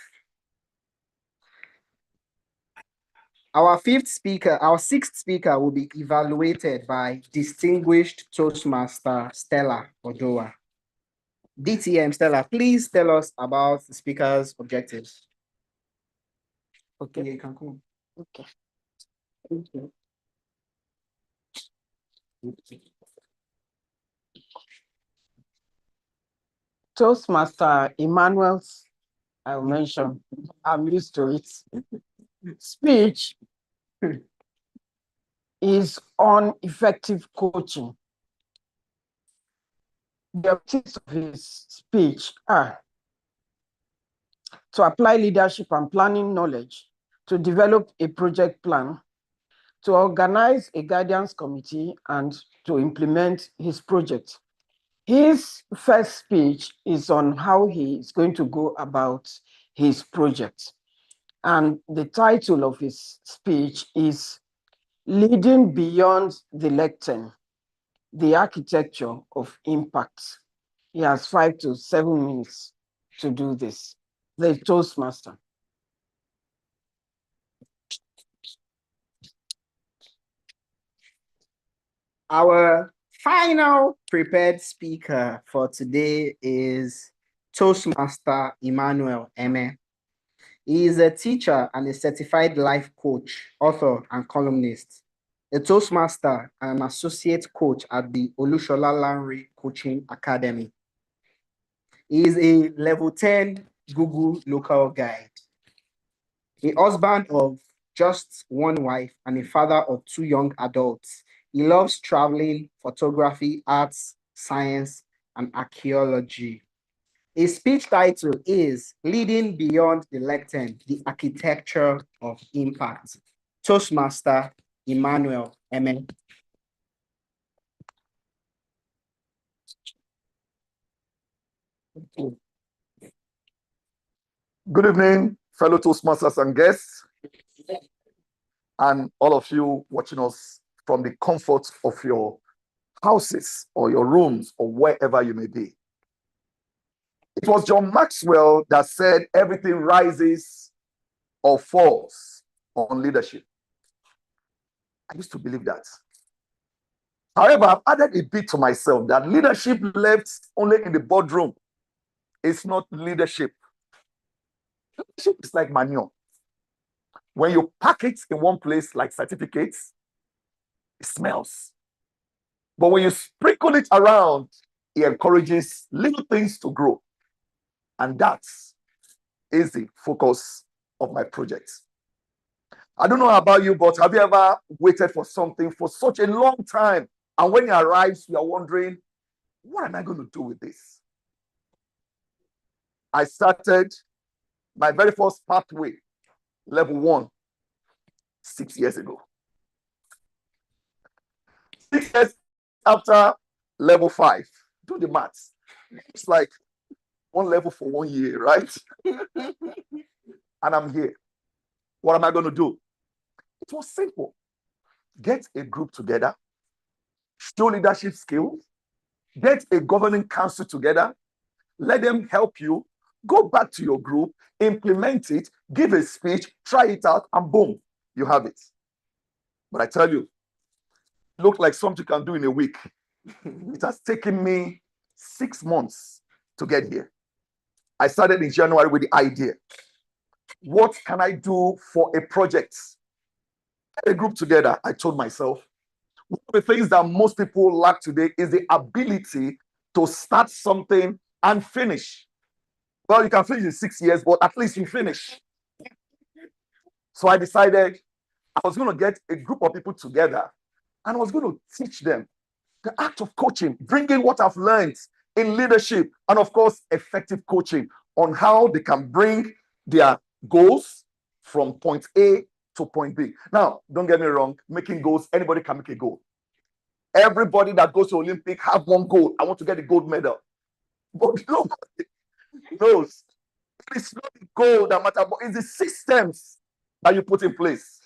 Our sixth speaker will be evaluated by distinguished Toastmaster Stella Odoa. DTM Stella, please tell us about the speaker's objectives. Okay, you can come. Okay. Thank you. Toastmaster Emmanuel's, I'll mention, I'm used to it. Speech is on effective coaching. The objectives of his speech are to apply leadership and planning knowledge, to develop a project plan, to organize a guidance committee, and to implement his project. His first speech is on how he is going to go about his project. And the title of his speech is Leading Beyond the Lectern, the Architecture of Impact. He has 5 to 7 minutes to do this. The Toastmaster. Our final prepared speaker for today is Toastmaster Emmanuel Eme. He is a teacher and a certified life coach, author, and columnist, a Toastmaster and an associate coach at the Olushola Lanre Coaching Academy. He is a level 10 Google local guide, a husband of just one wife, and a father of 2 young adults. He loves traveling, photography, arts, science, and archaeology. His speech title is Leading Beyond the Lectern, the Architecture of Impact. Toastmaster Emmanuel Eme. Good evening, fellow Toastmasters and guests, and all of you watching us from the comfort of your houses or your rooms or wherever you may be. It was John Maxwell that said everything rises or falls on leadership. I used to believe that. However, I've added a bit to myself that leadership left only in the boardroom is not leadership. Leadership is like manure. When you pack it in one place like certificates, it smells. But when you sprinkle it around, it encourages little things to grow. And that is the focus of my project. I don't know about you, but have you ever waited for something for such a long time? And when it arrives, you are wondering, what am I going to do with this? I started my very first pathway, level 1, 6 years ago. 6 years after level 5, do the maths. It's like 1 level for 1 year, right? And I'm here. What am I going to do? It was simple. Get a group together, show leadership skills, get a governing council together, let them help you, go back to your group, implement it, give a speech, try it out, and boom, you have it. But I tell you, it looked like something you can do in a week. It has taken me 6 months to get here. I started in January with the idea. What can I do for a project? Get a group together, I told myself. One of the things that most people lack today is the ability to start something and finish. Well, you can finish in 6 years, but at least you finish. So I decided I was going to get a group of people together and I was going to teach them the act of coaching, bringing what I've learned in leadership and, of course, effective coaching on how they can bring their goals from point A to point B. Now, don't get me wrong, making goals, anybody can make a goal. Everybody that goes to Olympic have one goal. I want to get a gold medal. But nobody knows it's not the goal that matters, but it's the systems that you put in place.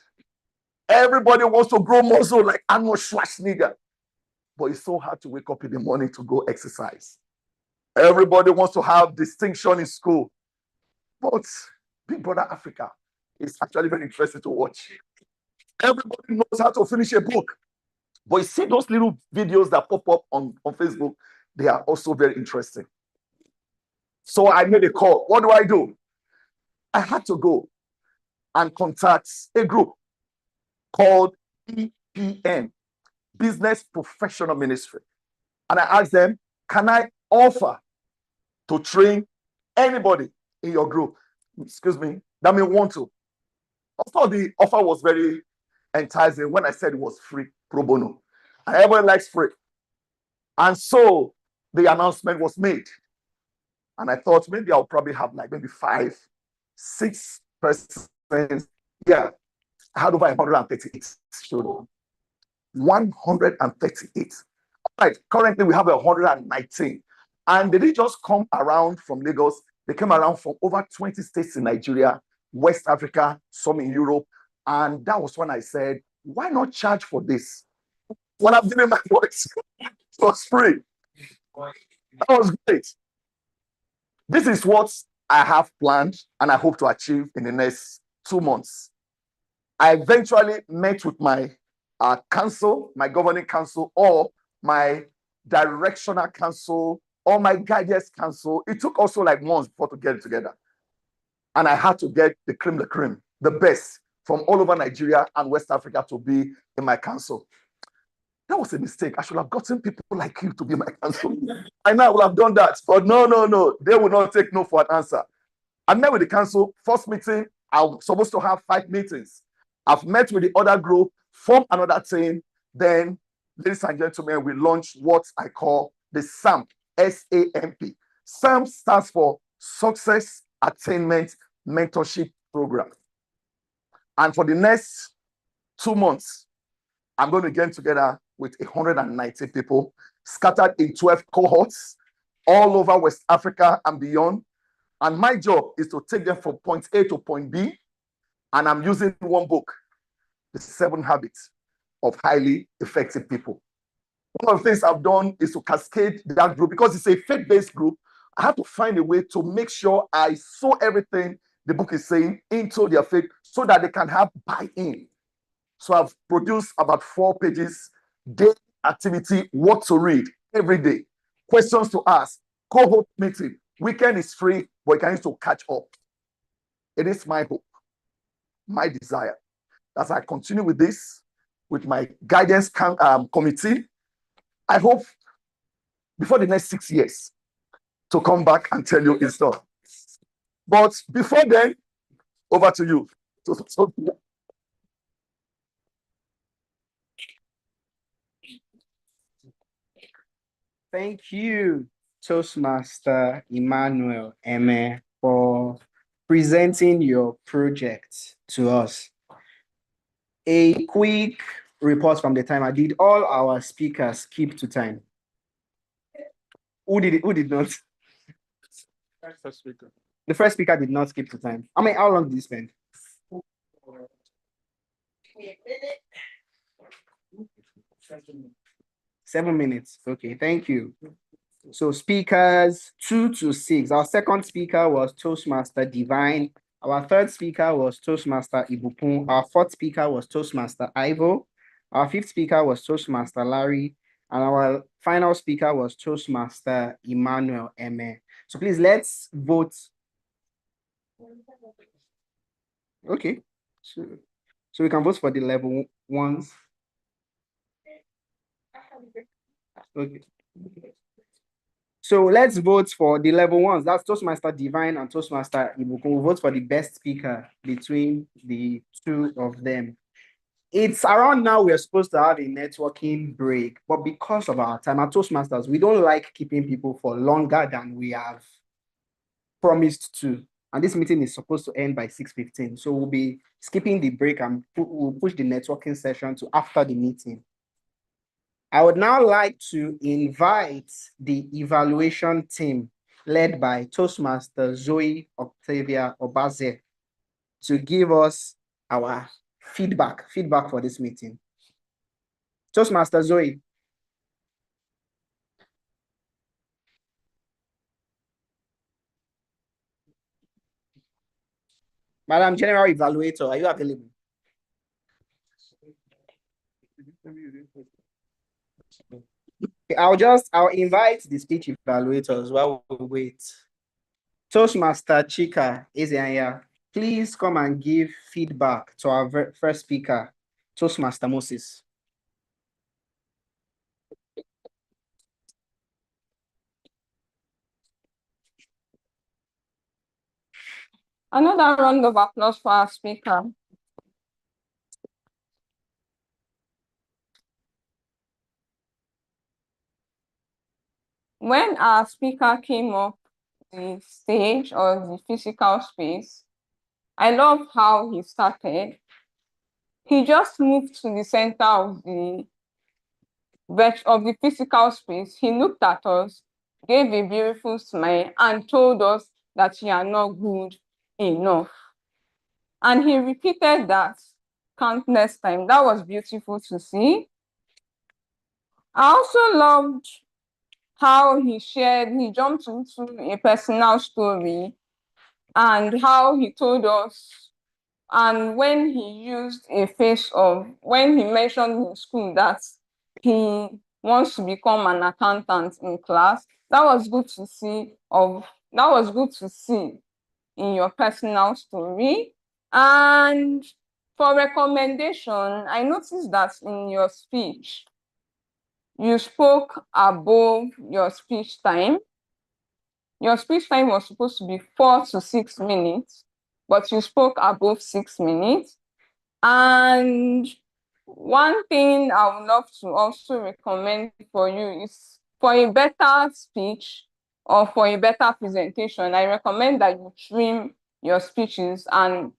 Everybody wants to grow muscle like Arnold Schwarzenegger, but it's so hard to wake up in the morning to go exercise. Everybody wants to have distinction in school, but Big Brother Africa is actually very interesting to watch. Everybody knows how to finish a book, but you see those little videos that pop up on Facebook, they are also very interesting. So I made a call. What do? I had to go and contact a group called BPM, Business Professional Ministry. And I asked them, can I offer to train anybody in your group? Excuse me, that may want to. Of course, the offer was very enticing when I said it was free, pro bono. And everyone likes free. And so the announcement was made. And I thought maybe I'll probably have like maybe 5, 6 persons. Yeah, I had over 138 students. 138. Right, currently we have 119. And they didn't just come around from Lagos, they came around from over 20 states in Nigeria, West Africa, some in Europe. And that was when I said, why not charge for this? When I'm giving my voice, it was free. That was great. This is what I have planned and I hope to achieve in the next 2 months. I eventually met with my council, my governing council, or my directional council, or my guidance council. It took also like months before to get it together. And I had to get the cream, the best from all over Nigeria and West Africa to be in my council. That was a mistake. I should have gotten people like you to be my council. I know I would have done that, but no. They will not take no for an answer. I met with the council, first meeting, I was supposed to have 5 meetings. I've met with the other group, formed another team. Then, ladies and gentlemen, we launched what I call the SAMP, S-A-M-P. SAMP stands for Success Attainment Mentorship Program. And for the next 2 months, I'm going to get together with 190 people scattered in 12 cohorts all over West Africa and beyond. And my job is to take them from point A to point B. And I'm using one book, The 7 Habits of Highly Effective People. One of the things I've done is to cascade that group because it's a faith-based group. I have to find a way to make sure I sow everything the book is saying into their faith so that they can have buy-in. So I've produced about 4 pages daily activity, what to read every day, questions to ask, cohort meeting. Weekend is free, but you can use to catch up. It is my hope, my desire, as I continue with this, with my guidance committee. I hope before the next 6 years to come back and tell you it's done. But before then, over to you. Thank you, Toastmaster Emmanuel Eme, for presenting your project to us. A quick report from the timer. Did all our speakers keep to time? Who did not? First speaker. The first speaker did not keep to time. I mean, how long did you spend? 7 minutes. Okay, thank you. So speakers 2 to 6. Our second speaker was Toastmaster Divine. Our third speaker was Toastmaster Ibukun. Our fourth speaker was Toastmaster Ivo. Our fifth speaker was Toastmaster Larry. And our final speaker was Toastmaster Emmanuel Eme. So please, let's vote. Okay. So we can vote for the level ones. Okay. So let's vote for the level ones. That's Toastmaster Divine and Toastmaster Ibukun. We'll vote for the best speaker between the two of them. It's around now we're supposed to have a networking break, but because of our time at Toastmasters, we don't like keeping people for longer than we have promised to. And this meeting is supposed to end by 6:15. So we'll be skipping the break and we'll push the networking session to after the meeting. I would now like to invite the evaluation team led by Toastmaster Zoe Octavia Obaze to give us our feedback for this meeting. Toastmaster Zoe. Madam General Evaluator, are you available? I'll invite the speech evaluators while we wait. Toastmaster Chika Ezeanya, please come and give feedback to our first speaker, Toastmaster Moses. Another round of applause for our speaker. When our speaker came up the stage or the physical space, I love how he started. He just moved to the center of the physical space. He looked at us, gave a beautiful smile, and told us that we are not good enough. And he repeated that countless times. That was beautiful to see. I also loved how he jumped into a personal story and how he told us, and when he used when he mentioned in school that he wants to become an accountant in class, that was good to see in your personal story. And for recommendation, I noticed that in your speech, you spoke above your speech time. Your speech time was supposed to be 4 to 6 minutes, but you spoke above 6 minutes. And one thing I would love to also recommend for you is for a better speech or for a better presentation, I recommend that you trim your speeches and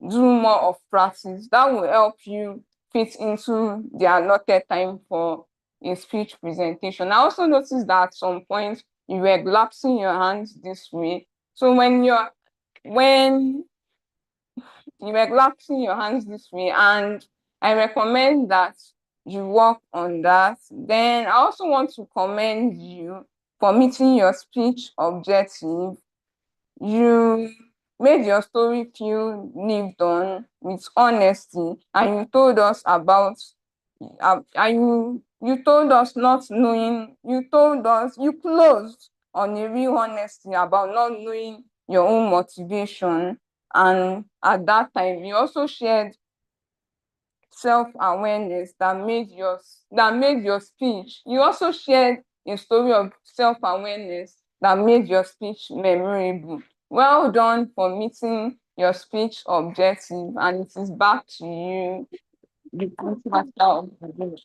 do more of practice. That will help you fit into the allotted time for a speech presentation. I also noticed that at some point you were collapsing your hands this way. So when you were collapsing your hands this way, and I recommend that you work on that. Then I also want to commend you for meeting your speech objective. You made your story feel lived on with honesty, and you told us about and you told us not knowing, you closed on a real honesty about not knowing your own motivation. And at that time, you also shared self-awareness that made your speech. You also shared a story of self-awareness that made your speech memorable. Well done for meeting your speech objective, and it is back to you, the master of the day.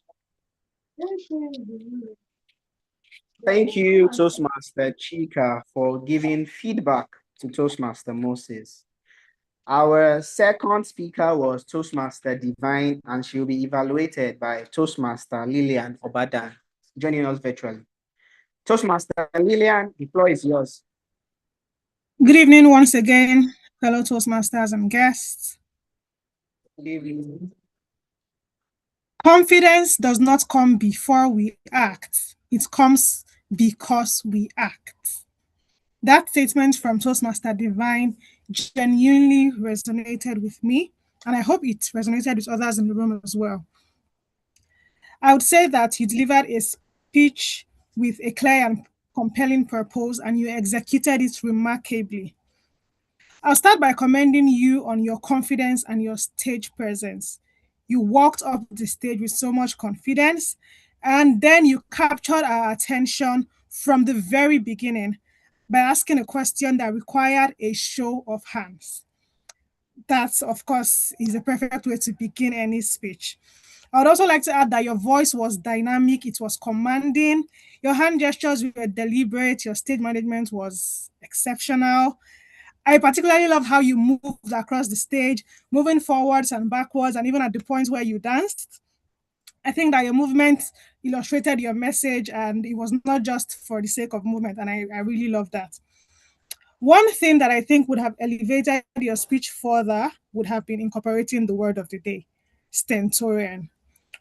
Thank you, Toastmaster Chika, for giving feedback to Toastmaster Moses. Our second speaker was Toastmaster Divine, and she'll be evaluated by Toastmaster Lillian Obadan, joining us virtually. Toastmaster Lillian, the floor is yours. Good evening once again, fellow Toastmasters and guests. Good evening. Confidence does not come before we act. It comes because we act. That statement from Toastmaster Divine genuinely resonated with me, and I hope it resonated with others in the room as well. I would say that you delivered a speech with a clear and compelling purpose, and you executed it remarkably. I'll start by commending you on your confidence and your stage presence. You walked up the stage with so much confidence, and then you captured our attention from the very beginning by asking a question that required a show of hands. That, of course, is a perfect way to begin any speech. I would also like to add that your voice was dynamic, it was commanding, your hand gestures were deliberate, your stage management was exceptional. I particularly love how you moved across the stage, moving forwards and backwards, and even at the points where you danced. I think that your movement illustrated your message, and it was not just for the sake of movement, and I really love that. One thing that I think would have elevated your speech further would have been incorporating the word of the day, stentorian.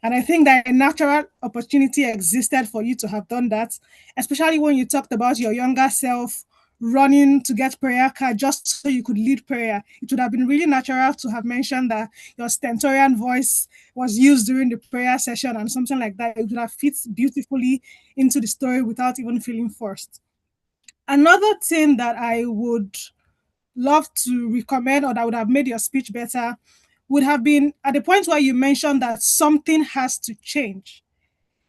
And I think that a natural opportunity existed for you to have done that, especially when you talked about your younger self running to get prayer card just so you could lead prayer. It would have been really natural to have mentioned that your stentorian voice was used during the prayer session and something like that. It would have fit beautifully into the story without even feeling forced. Another thing that I would love to recommend, or that would have made your speech better, would have been at the point where you mentioned that something has to change.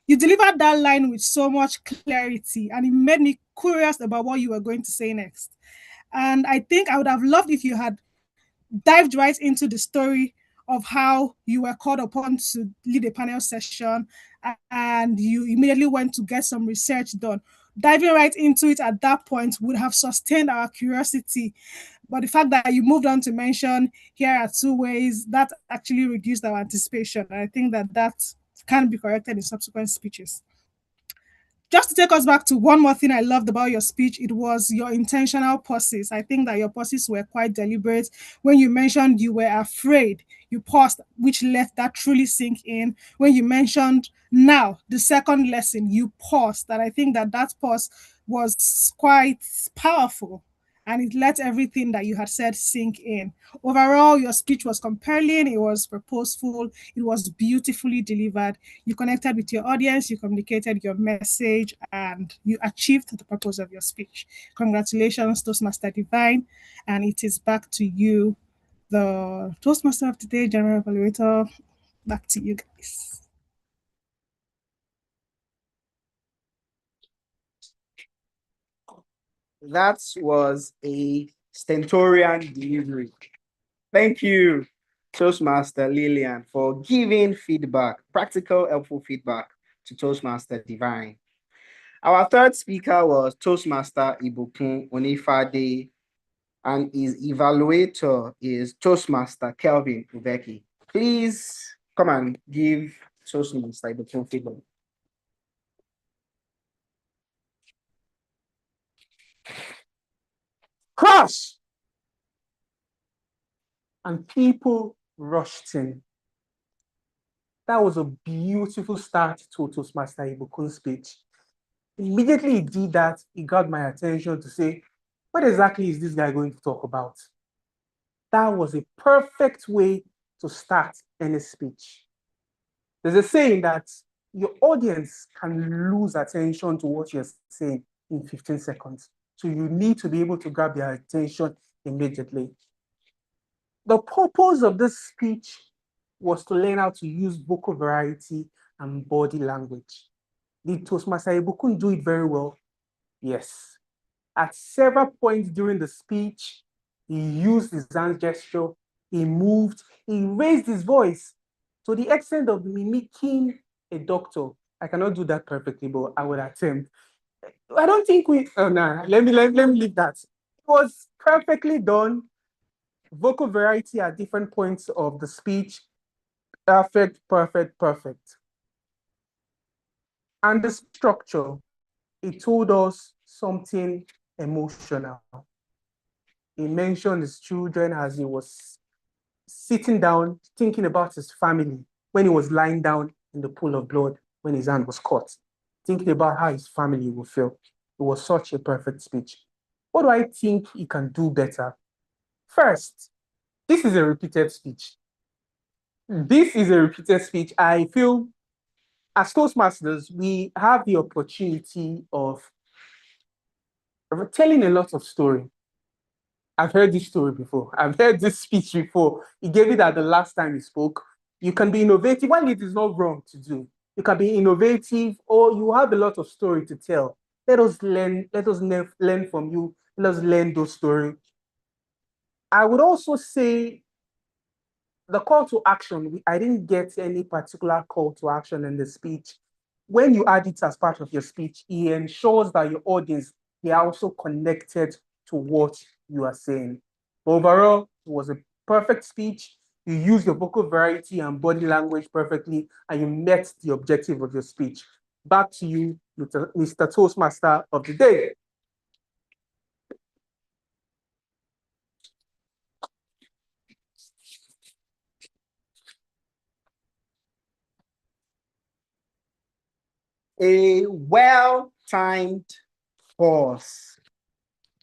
You delivered that line with so much clarity, and it made me curious about what you were going to say next. And I think I would have loved if you had dived right into the story of how you were called upon to lead a panel session and you immediately went to get some research done. Diving right into it at that point would have sustained our curiosity. But the fact that you moved on to mention here are two ways, that actually reduced our anticipation. I think that that can be corrected in subsequent speeches. Just to take us back to one more thing I loved about your speech, it was your intentional pauses. I think that your pauses were quite deliberate. When you mentioned you were afraid, you paused, which let that truly sink in. When you mentioned now, the second lesson, you paused. And I think that that pause was quite powerful, and it let everything that you had said sink in. Overall, your speech was compelling, it was purposeful, it was beautifully delivered. You connected with your audience, you communicated your message, and you achieved the purpose of your speech. Congratulations, Toastmaster Divine, and it is back to you, the Toastmaster of the Day, General Evaluator. Back to you guys. That was a stentorian delivery. Thank you, Toastmaster Lillian, for giving feedback, practical, helpful feedback to Toastmaster Divine. Our third speaker was Toastmaster Ibukun Onifade, and his evaluator is Toastmaster Kelvin Uveki. Please come and give Toastmaster Ibukun feedback. Crash! And people rushed in. That was a beautiful start to Toastmaster Ibukun's speech. Immediately he did that, he got my attention to say, what exactly is this guy going to talk about? That was a perfect way to start any speech. There's a saying that your audience can lose attention to what you're saying in 15 seconds. So you need to be able to grab their attention immediately. The purpose of this speech was to learn how to use vocal variety and body language. Did Toastmaster Ibukun do it very well? Yes. At several points during the speech, he used his hand gesture, he moved, he raised his voice to the extent of mimicking a doctor. I cannot do that perfectly, but I would attempt. I don't think let me leave that. It was perfectly done. Vocal variety at different points of the speech. Perfect, perfect, perfect. And the structure, it told us something emotional. He mentioned his children as he was sitting down, thinking about his family when he was lying down in the pool of blood when his hand was cut, thinking about how his family would feel. It was such a perfect speech. What do I think he can do better? First, this is a repeated speech. This is a repeated speech. I feel as Toastmasters, we have the opportunity of telling a lot of story. I've heard this story before. I've heard this speech before. He gave it at the last time he spoke. You can be innovative when it is not wrong to do. You can be innovative, or you have a lot of story to tell. Let us learn from you. Let us learn those stories. I would also say the call to action, I didn't get any particular call to action in the speech. When you add it as part of your speech, it ensures that your audience, they are also connected to what you are saying. But overall, it was a perfect speech. You used your vocal variety and body language perfectly, and you met the objective of your speech. Back to you, Mr. Toastmaster of the day. A well-timed pause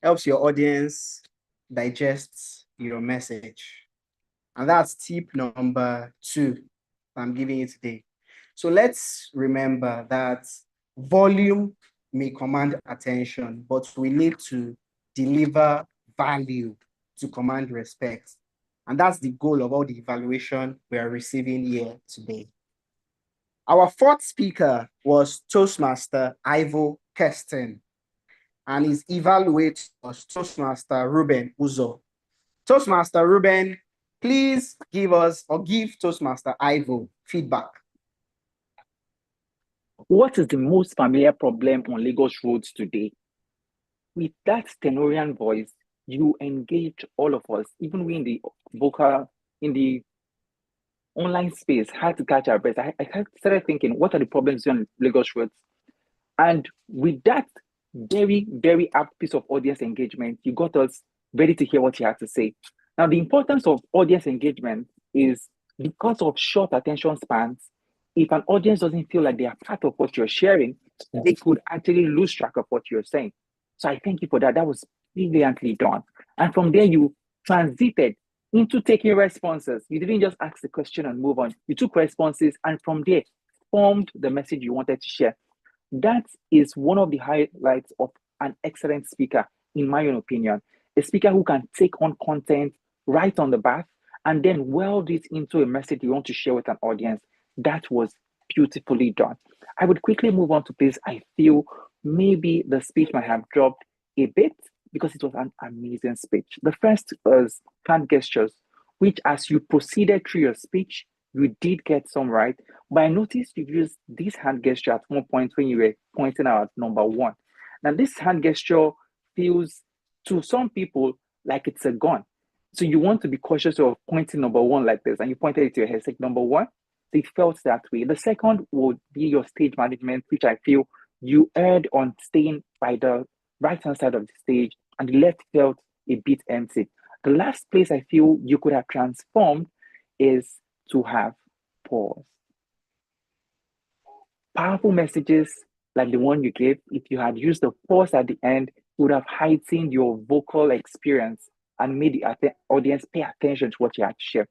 helps your audience digest your message. And that's tip number 2 I'm giving you today. So let's remember that volume may command attention, but we need to deliver value to command respect. And that's the goal of all the evaluation we are receiving here today. Our 4th speaker was Toastmaster Ivo Kirsten, and his evaluator was Toastmaster Ruben Uzo. Toastmaster Ruben, please give Toastmaster Ivo feedback. What is the most familiar problem on Lagos roads today? With that Stenorian voice, you engage all of us, even we in the online space, had to catch our breath. I started thinking, what are the problems on Lagos roads? And with that very, very apt piece of audience engagement, you got us ready to hear what you had to say. Now, the importance of audience engagement is because of short attention spans. If an audience doesn't feel like they are part of what you're sharing, they could actually lose track of what you're saying. So I thank you for that. That was brilliantly done. And from there, you transited into taking responses. You didn't just ask the question and move on. You took responses and from there formed the message you wanted to share. That is one of the highlights of an excellent speaker, in my own opinion. A speaker who can take on content right on the bat and then weld it into a message you want to share with an audience. That was beautifully done. I would quickly move on to this. I feel maybe the speech might have dropped a bit because it was an amazing speech. The first was hand gestures, which as you proceeded through your speech, you did get some right. But I noticed you used this hand gesture at one point when you were pointing out number 1. Now, this hand gesture feels to some people like it's a gun. So you want to be cautious of pointing number 1 like this, and you pointed it to your head, like number 1. So it felt that way. The second would be your stage management, which I feel you erred on staying by the right-hand side of the stage, and the left felt a bit empty. The last place I feel you could have transformed is to have pause. Powerful messages like the one you gave, if you had used the pause at the end, it would have heightened your vocal experience and made the audience pay attention to what you had to share.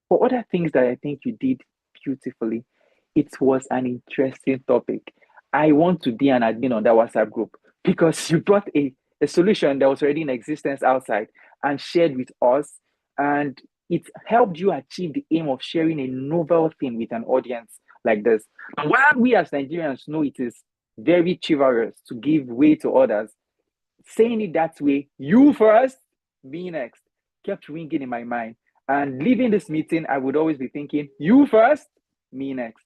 For other things that I think you did beautifully It was an interesting topic. I want to be an admin on that WhatsApp group because you brought a solution that was already in existence outside and shared with us. And it helped you achieve the aim of sharing a novel thing with an audience like this. And while we as Nigerians know it is very chivalrous to give way to others, saying it that way, you first, me next, kept ringing in my mind. And leaving this meeting, I would always be thinking, you first, me next.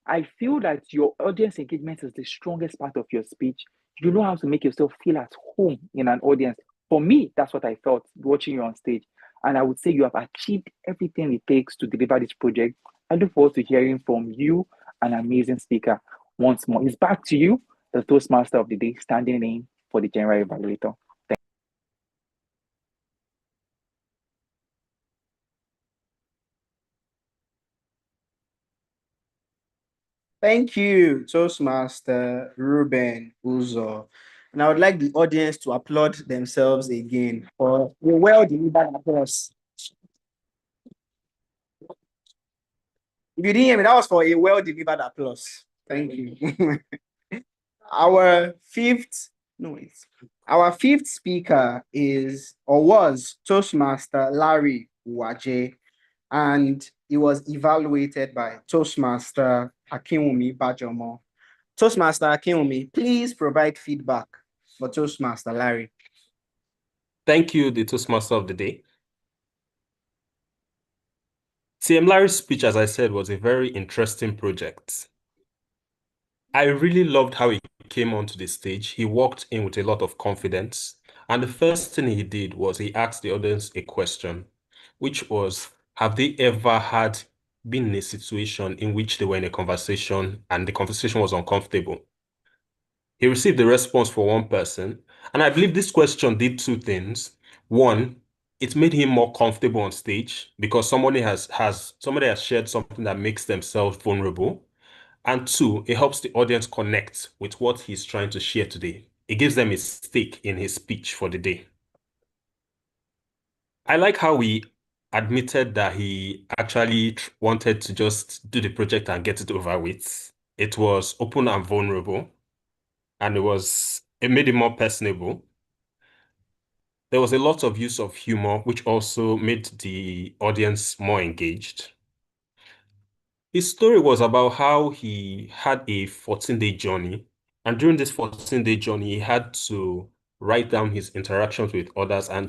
I feel that your audience engagement is the strongest part of your speech. You know how to make yourself feel at home in an audience. For me, that's what I felt watching you on stage. And I would say you have achieved everything it takes to deliver this project. I look forward to hearing from you, an amazing speaker. Once more, it's back to you, the Toastmaster of the day, standing in for the general evaluator. Thank you, Toastmaster Ruben Uzo. And I would like the audience to applaud themselves again for a well-delivered applause. If you didn't hear me, that was for a well-delivered applause. Thank you. Our fifth speaker is or was Toastmaster Larry Waje, and he was evaluated by Toastmaster Akinwumi Bajomo. Toastmaster Akinwumi, please provide feedback for Toastmaster Larry. Thank you, the Toastmaster of the day. TM Larry's speech, as I said, was a very interesting project. I really loved how he came onto the stage. He walked in with a lot of confidence. And the first thing he did was he asked the audience a question, which was, have they ever been in a situation in which they were in a conversation and the conversation was uncomfortable? He received the response for one person. And I believe this question did two things. One, it made him more comfortable on stage because somebody has shared something that makes themselves vulnerable. And two, it helps the audience connect with what he's trying to share today. It gives them a stake in his speech for the day. I like how he admitted that he actually wanted to just do the project and get it over with. It was open and vulnerable, and it made it more personable. There was a lot of use of humor, which also made the audience more engaged. His story was about how he had a 14-day journey. And during this 14-day journey, he had to write down his interactions with others and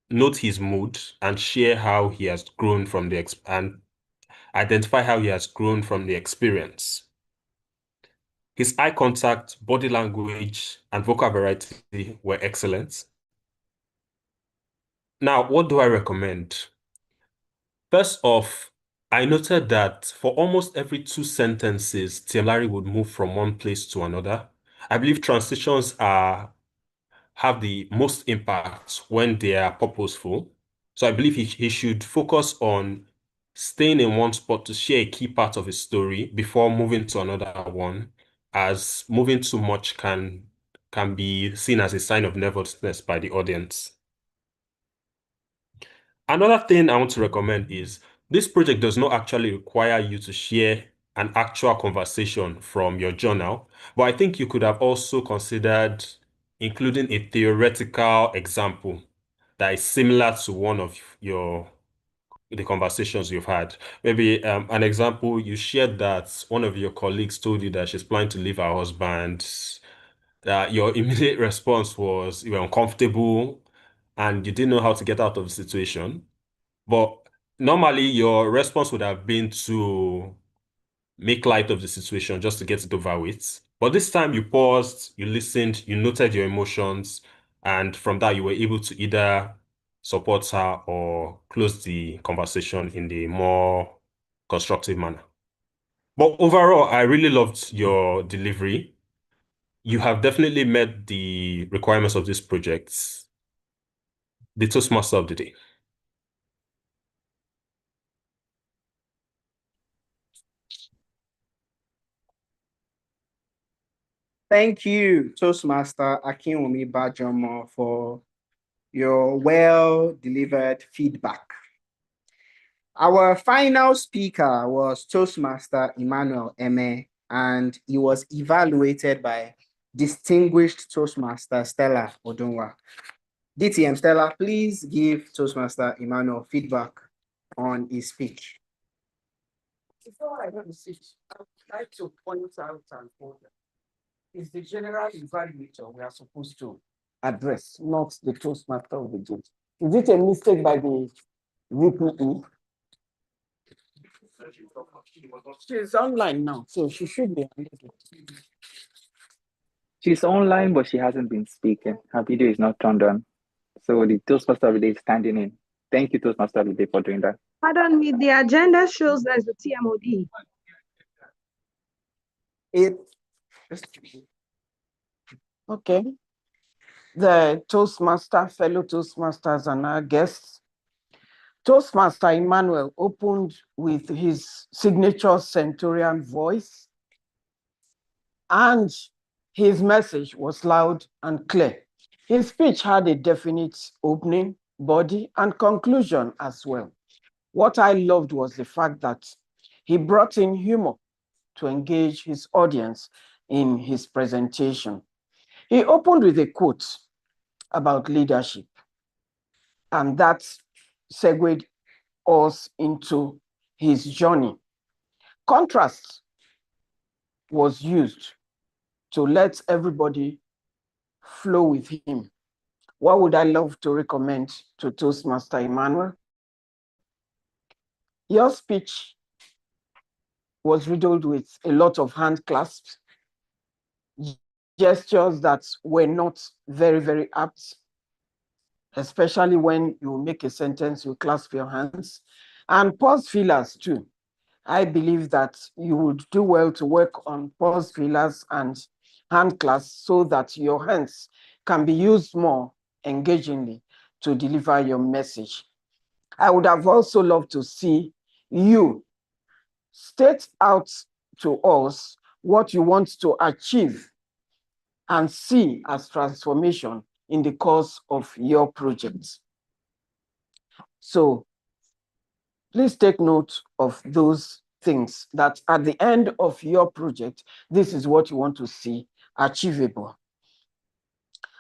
note his mood and share how he has grown from and identify how he has grown from the experience. His eye contact, body language, and vocal variety were excellent. Now, what do I recommend? First off, I noted that for almost every 2 sentences, TM Larry would move from one place to another. I believe transitions have the most impact when they are purposeful. So I believe he should focus on staying in one spot to share a key part of his story before moving to another one, as moving too much can be seen as a sign of nervousness by the audience. Another thing I want to recommend is this project does not actually require you to share an actual conversation from your journal, but I think you could have also considered including a theoretical example that is similar to one of the conversations you've had. Maybe an example, you shared that one of your colleagues told you that she's planning to leave her husband. Your immediate response was you were uncomfortable and you didn't know how to get out of the situation. But normally your response would have been to make light of the situation just to get it over with. But this time you paused, you listened, you noted your emotions, and from that you were able to either support her or close the conversation in the more constructive manner. But overall, I really loved your delivery. You have definitely met the requirements of this project. The Toastmaster of the day. Thank you, Toastmaster Akinwumi Bajomo, for your well-delivered feedback. Our final speaker was Toastmaster Emmanuel Eme, and he was evaluated by distinguished Toastmaster Stella Odunwa. DTM Stella, please give Toastmaster Emmanuel feedback on his speech. Before I go to speech, I would like to point out an order. It's the general evaluator we are supposed to address, not the Toastmaster of the day. Is it a mistake by the VPE? She's online now, so she should be. She's online, but she hasn't been speaking. Her video is not turned on. So the Toastmaster of the day is standing in. Thank you, Toastmaster of the day, for doing that. Pardon me, the agenda shows there's the TMOD. Okay. The Toastmaster, fellow Toastmasters, and our guests. Toastmaster Emmanuel opened with his signature Centurion voice, and his message was loud and clear. His speech had a definite opening, body, and conclusion as well. What I loved was the fact that he brought in humor to engage his audience in his presentation. He opened with a quote about leadership, and that segued us into his journey. Contrast was used to let everybody flow with him. What would I love to recommend to Toastmaster Emmanuel? Your speech was riddled with a lot of hand clasps, gestures that were not very, very apt, especially when you make a sentence, you clasp your hands, and pause fillers too. I believe that you would do well to work on pause fillers and hand clasps so that your hands can be used more engagingly to deliver your message. I would have also loved to see you state out to us what you want to achieve and see as transformation in the course of your project. So please take note of those things, that at the end of your project, this is what you want to see achievable.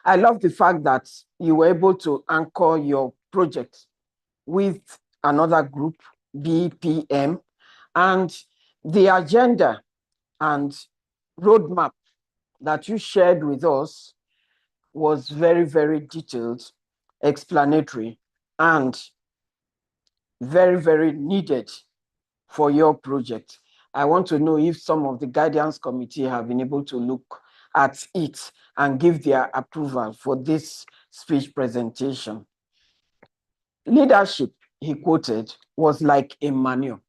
I love the fact that you were able to anchor your project with another group, BPM, and the agenda and roadmap that you shared with us was very, very detailed, explanatory, and very, very needed for your project. I want to know if some of the guidance committee have been able to look at it and give their approval for this speech presentation. Leadership, he quoted, was like a manure.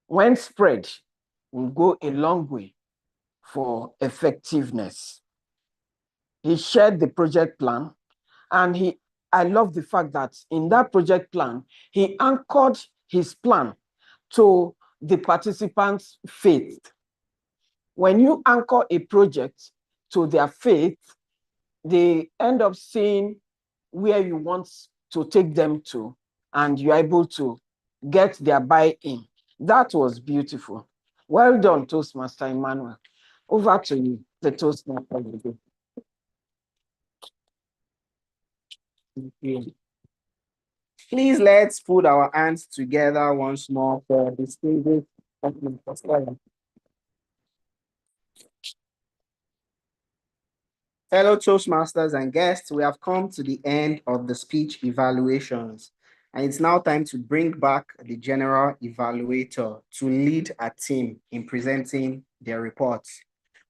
When spread, will go a long way for effectiveness. He shared the project plan, and I love the fact that in that project plan, he anchored his plan to the participants' faith. When you anchor a project to their faith, they end up seeing where you want to take them to, and you're able to get their buy-in. That was beautiful. Well done, Toastmaster Emmanuel. Over to you, the Toastmaster of the day. Thank you. Please let's put our hands together once more for distinguished Toastmaster. Fellow Toastmasters and guests, we have come to the end of the speech evaluations, and it's now time to bring back the general evaluator to lead a team in presenting their reports.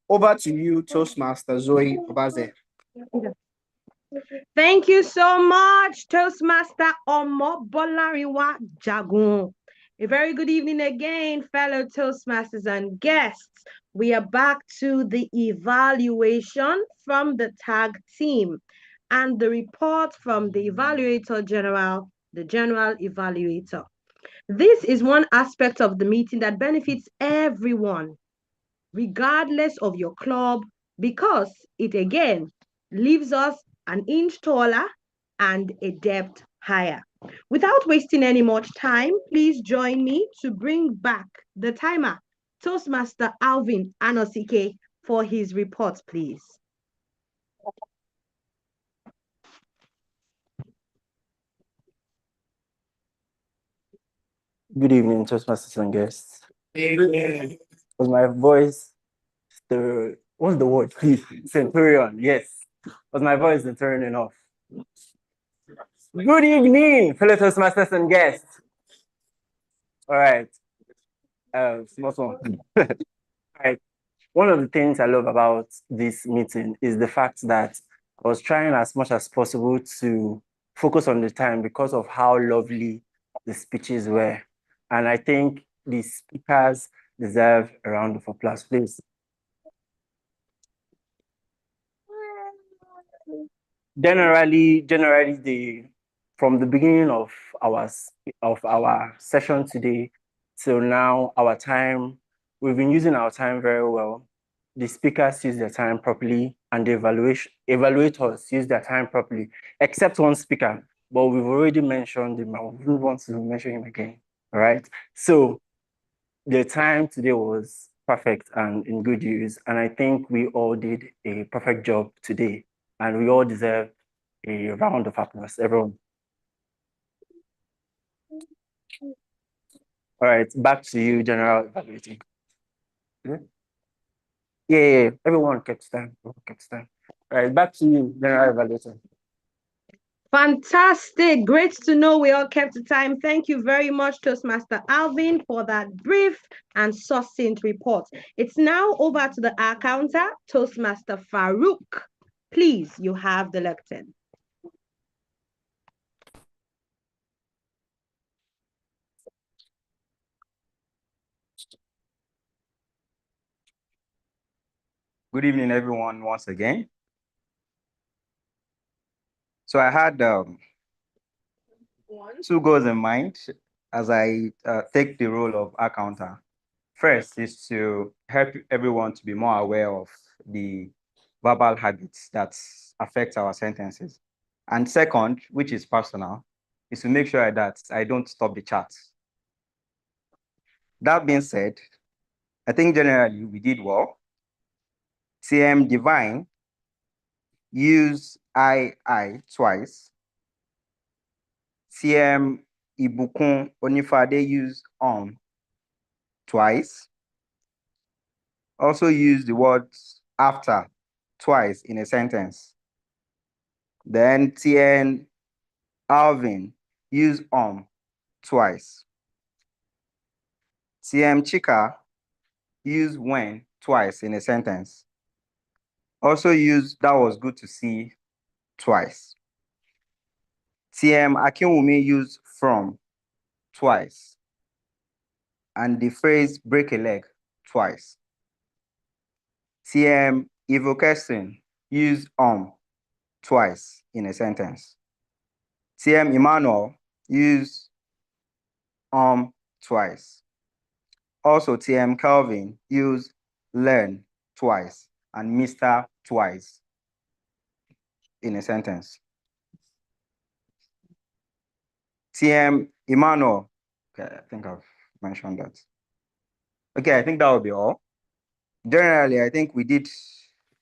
Over to you, Toastmaster Zoe Obaze. Thank you so much, Toastmaster Omobolariwa Jagun. A very good evening again, fellow Toastmasters and guests. We are back to the evaluation from the tag team and the report from the evaluator general, the general evaluator. This is one aspect of the meeting that benefits everyone, regardless of your club, because it again leaves us an inch taller and a depth higher. Without wasting any much time, please join me to bring back the timer, Toastmaster Alvin Anosike, for his report, please. Good evening, Toastmasters and guests. Was my voice what's the word, please? Centurion, yes. Was my voice centurion enough? Good evening, fellow Toastmasters and guests. All right. Small one. All right. One of the things I love about this meeting is the fact that I was trying as much as possible to focus on the time because of how lovely the speeches were. And I think the speakers deserve a round of applause, please. Generally, from the beginning of our session today till now, we've been using our time very well. The speakers use their time properly, and the evaluators use their time properly, except one speaker, but we've already mentioned him. I wouldn't want to mention him again. All right. So the time today was perfect and in good use, and I think we all did a perfect job today, and we all deserve a round of applause, everyone. All right, back to you, General Evaluating. Yeah, everyone kept stand. All right, back to you, General Evaluator. Fantastic. Great to know we all kept the time. Thank you very much, Toastmaster Alvin, for that brief and succinct report. It's now over to the accountant, Toastmaster Farouk. Please, you have the lectern. Good evening, everyone, once again. So I had two goals in mind as I take the role of accountant. First is to help everyone to be more aware of the verbal habits that affect our sentences. And second, which is personal, is to make sure that I don't stop the chat. That being said, I think generally we did well. TM Divine use I twice. TM Ibukun Onifade use twice. Also use the words after twice in a sentence. Then TN Alvin use twice. TM Chika use when twice in a sentence. Also use that was good to see twice. TM Akinwumi use from twice. And the phrase break a leg twice. TM Evocation use twice in a sentence. TM Emmanuel use twice. Also TM Calvin use learn twice and Mr. twice in a sentence. TM Emmanuel, okay, I think I've mentioned that. Okay, I think that will be all. Generally, I think we did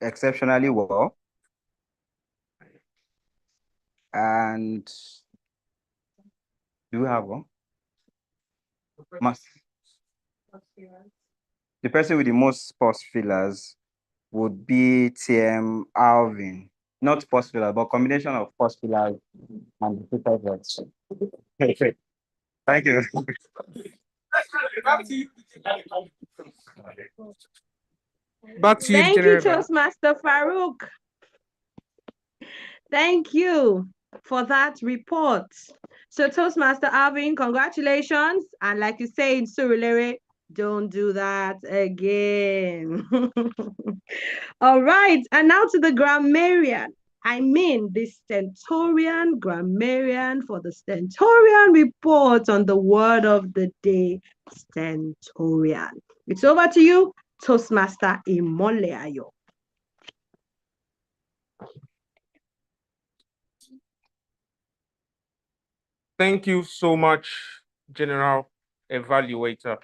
exceptionally well. And do we have one? The person with the most pause fillers would be TM Alvin. Not pause fillers, but combination of pause fillers and the paper words. Thank you. Back to you. Thank you, Toastmaster Farouk. Thank you for that report. So Toastmaster Alvin, congratulations. And like you say in Surulere, don't do that again. All right, and now to the grammarian. I mean the stentorian grammarian for the stentorian report on the word of the day, stentorian. It's over to you, Toastmaster Imoleayo. Thank you so much, General Evaluator.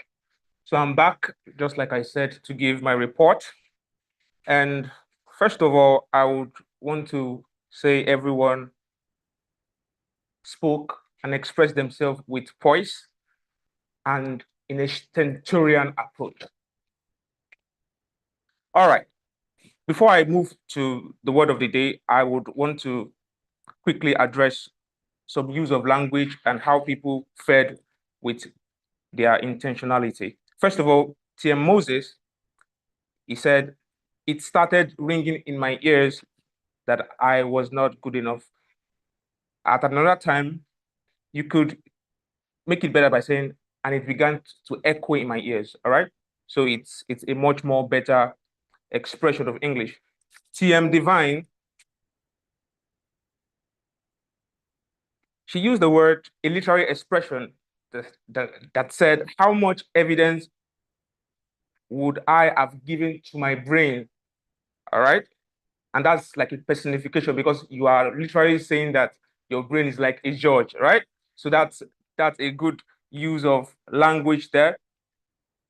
So I'm back, just like I said, to give my report. And first of all, I would want to say everyone spoke and expressed themselves with poise and in a stentorian approach. All right. Before I move to the word of the day, I would want to quickly address some use of language and how people fared with their intentionality. First of all, T.M. Moses, he said, it started ringing in my ears that I was not good enough. At another time, you could make it better by saying, and it began to echo in my ears, all right? So it's a much more better expression of English. T.M. Divine, she used the word, a literary expression that said, how much evidence would I have given to my brain, all right? And that's like a personification because you are literally saying that your brain is like a judge, right? So that's a good use of language there.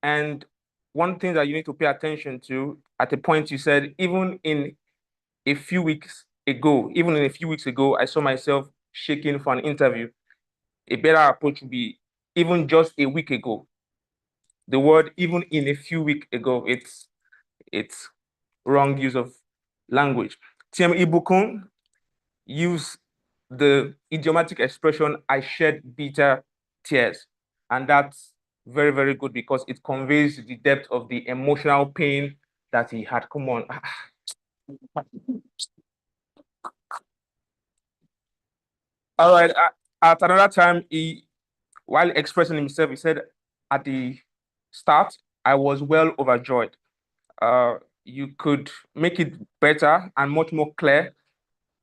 And one thing that you need to pay attention to, at a point you said, even in a few weeks ago, I saw myself shaking for an interview. A better approach would be even just a week ago. The word even in a few weeks ago, it's wrong use of language. T.M. Ibukun used the idiomatic expression, I shed bitter tears. And that's very, very good because it conveys the depth of the emotional pain that he had. Come on. All right. At another time, while expressing himself, he said, at the start, I was well overjoyed. You could make it better and much more clear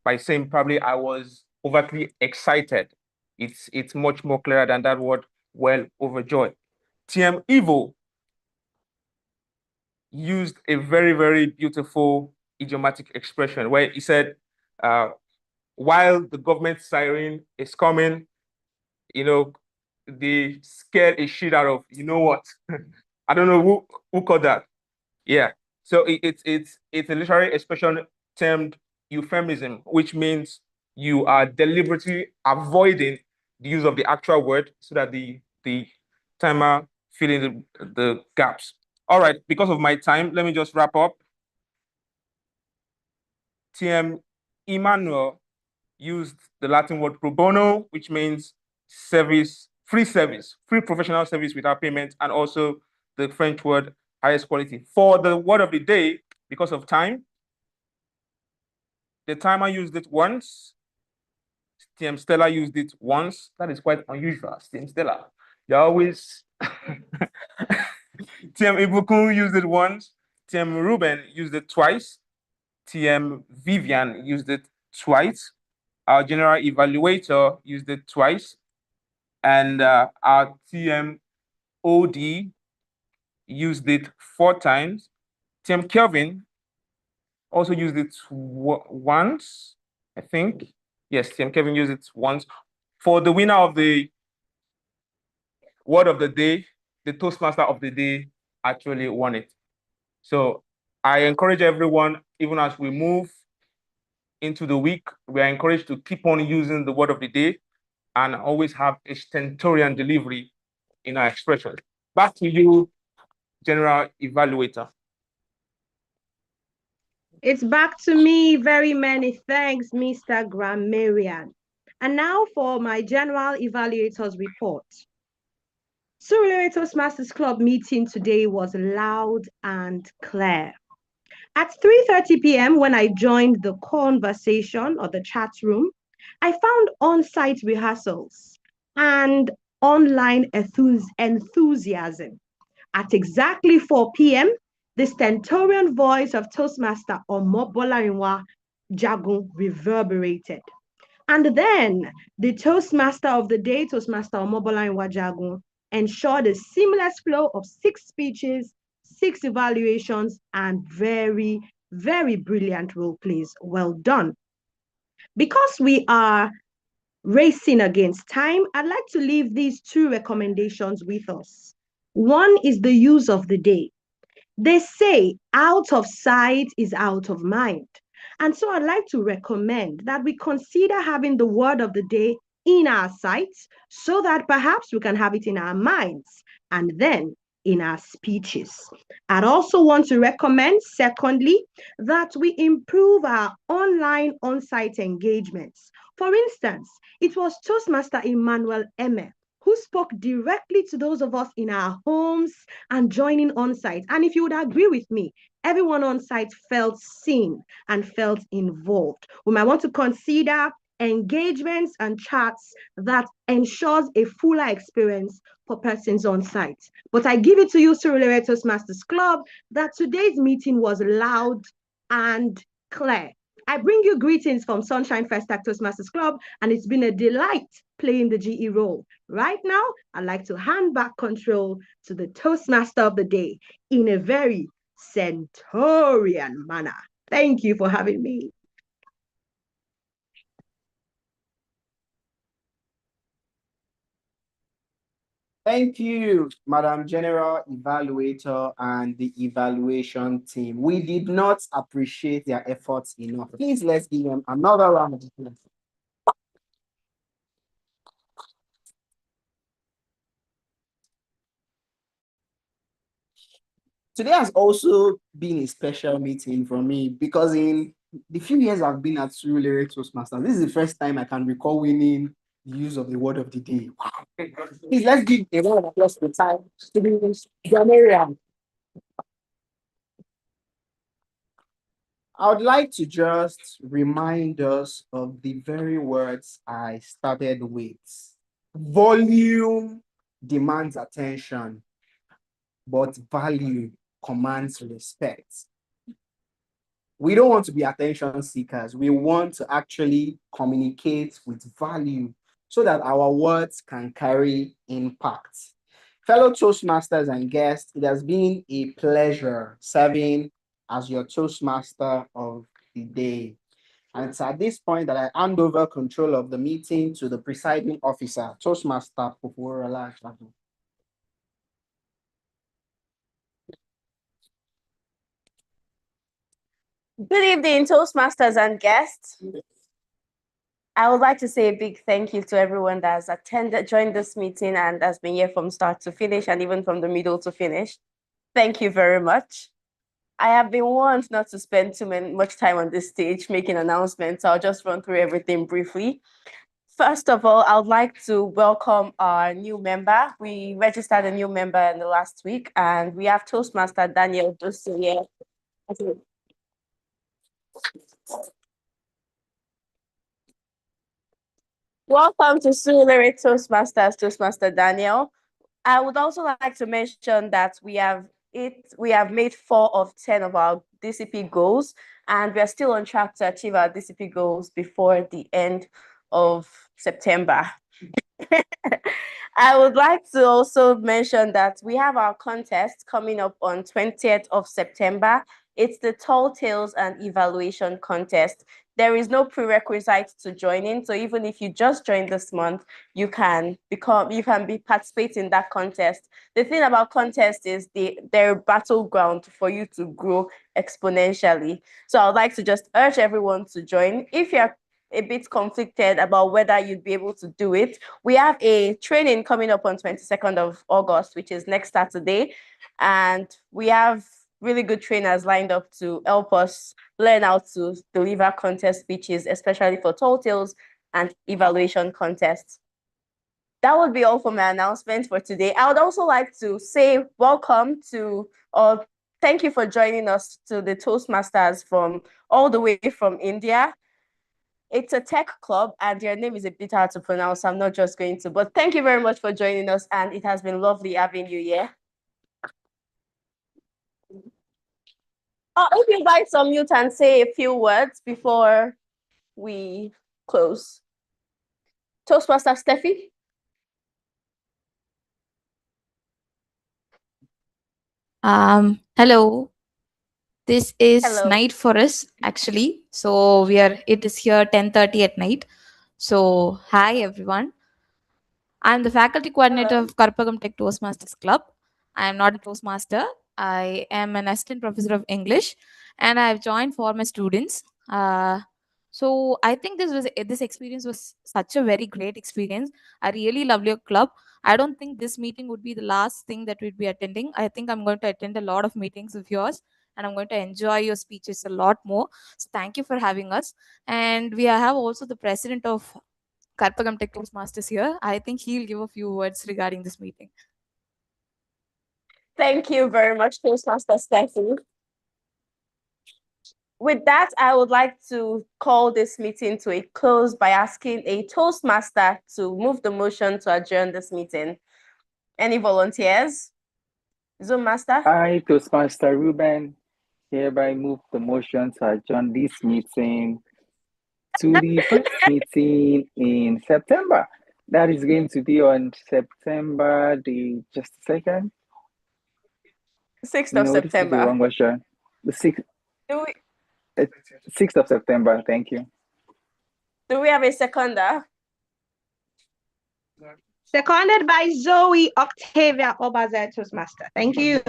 by saying probably I was overtly excited. It's much more clearer than that word, well overjoyed. T.M. Evo used a very, very beautiful idiomatic expression where he said, while the government siren is coming, they scared a shit out of, you know what? I don't know who called that. Yeah. So it's a literary expression termed euphemism, which means you are deliberately avoiding the use of the actual word so that the timer fill in the gaps. All right, because of my time, let me just wrap up. T.M. Emmanuel used the Latin word pro bono, which means free professional service without payment, and also the French word highest quality. For the word of the day, because of time, the timer used it once. TM Stella used it once. That is quite unusual. TM Stella, they always. TM Ibukun used it once. TM Ruben used it twice. TM Vivian used it twice. Our general evaluator used it twice. And our TM OD used it 4 times. TM Kelvin also used it once, I think. Yes, TM Kelvin used it once. For the winner of the word of the day, the Toastmaster of the day actually won it. So I encourage everyone, even as we move into the week, we are encouraged to keep on using the word of the day and always have a stentorian delivery in our expressions. Back to you, General Evaluator. It's back to me. Very many thanks, Mr. Grammarian. And now for my General Evaluator's report. Surulere Toastmasters Club meeting today was loud and clear. At 3:30 p.m., when I joined the conversation or the chat room, I found on-site rehearsals and online enthusiasm. At exactly 4 p.m., the stentorian voice of Toastmaster Omobolarinwa Jagun reverberated. And then the Toastmaster of the day, Toastmaster Omobolarinwa Jagun, ensured a seamless flow of 6 speeches, 6 evaluations, and very, very brilliant role plays. Well done. Because we are racing against time, I'd like to leave these two recommendations with us. One is the use of the day. They say out of sight is out of mind. And so I'd like to recommend that we consider having the word of the day in our sights so that perhaps we can have it in our minds and then in our speeches. I'd also want to recommend, secondly, that we improve our online on-site engagements. For instance, it was Toastmaster Emmanuel Eme who spoke directly to those of us in our homes and joining on site. And if you would agree with me, everyone on site felt seen and felt involved. We might want to consider engagements and chats that ensures a fuller experience for persons on site. But I give it to you, Surulere Toastmasters Club, that today's meeting was loud and clear. I bring you greetings from Sunshine First Act Toastmasters Club, and it's been a delight playing the GE role. Right now, I'd like to hand back control to the Toastmaster of the day in a very centurion manner. Thank you for having me. Thank you, Madam General Evaluator and the evaluation team. We did not appreciate their efforts enough. Please let's give them another round of applause. Today has also been a special meeting for me because in the few years I've been at Surulere Toastmasters, this is the first time I can recall winning the use of the word of the day. Wow. Please let's give a round of applause for the time to the I would like to just remind us of the very words I started with. Volume demands attention, but value commands respect. We don't want to be attention seekers. We want to actually communicate with value so that our words can carry impact. Fellow Toastmasters and guests, it has been a pleasure serving as your Toastmaster of the day. And it's at this point that I hand over control of the meeting to the presiding officer, Toastmaster Pupurala. Good evening, Toastmasters and guests. I would like to say a big thank you to everyone that has joined this meeting and has been here from start to finish and even from the middle to finish. Thank you very much. I have been warned not to spend much time on this stage making announcements, so I'll just run through everything briefly. First of all, I would like to welcome our new member. We registered a new member in the last week, and we have Toastmaster Daniel Dosu here. Welcome to Surulere Toastmasters, Toastmaster Daniel. I would also like to mention that we have made 4 of 10 of our DCP goals, and we are still on track to achieve our DCP goals before the end of September. I would like to also mention that we have our contest coming up on 20th of September. It's the Tall Tales and Evaluation Contest. There is no prerequisite to join in, so even if you just joined this month, you can participate in that contest. The thing about contests is they're a battleground for you to grow exponentially. So I would like to just urge everyone to join. If you're a bit conflicted about whether you'd be able to do it, we have a training coming up on 22nd of August, which is next Saturday, and we have really good trainers lined up to help us learn how to deliver contest speeches, especially for Tall Tales and evaluation contests. That would be all for my announcement for today. I would also like to say welcome to, or thank you for joining us to the Toastmasters from all the way from India. It's a tech club and their name is a bit hard to pronounce. I'm not just going to, but thank you very much for joining us and it has been lovely having you here. If you'd like to unmute and say a few words before we close. Toastmaster Steffi. Hello. This is Hello. night for us actually. So it is here 10:30 at night. So, hi everyone. I'm the faculty coordinator of Karpagam Tech Toastmasters Club. I am not a Toastmaster. I am an assistant professor of English, and I've joined for my students. So I think this experience was such a very great experience. I really love your club. I don't think this meeting would be the last thing that we'd be attending. I think I'm going to attend a lot of meetings of yours, and I'm going to enjoy your speeches a lot more. So thank you for having us. And we have also the president of Karpagam Tech Toastmasters here. I think he'll give a few words regarding this meeting. Thank you very much, Toastmaster Stephanie. With that, I would like to call this meeting to a close by asking a Toastmaster to move the motion to adjourn this meeting. Any volunteers? Zoom Master? I, Toastmaster Ruben, hereby move the motion to adjourn this meeting to the first meeting in September. That is going to be on September just a second. 6th of No, this is the September. wrong version. The 6th. Do we, 6th of September. Thank you. do we have a seconder? Seconded by Zoe Octavia Obaze, Toastmaster. Thank you.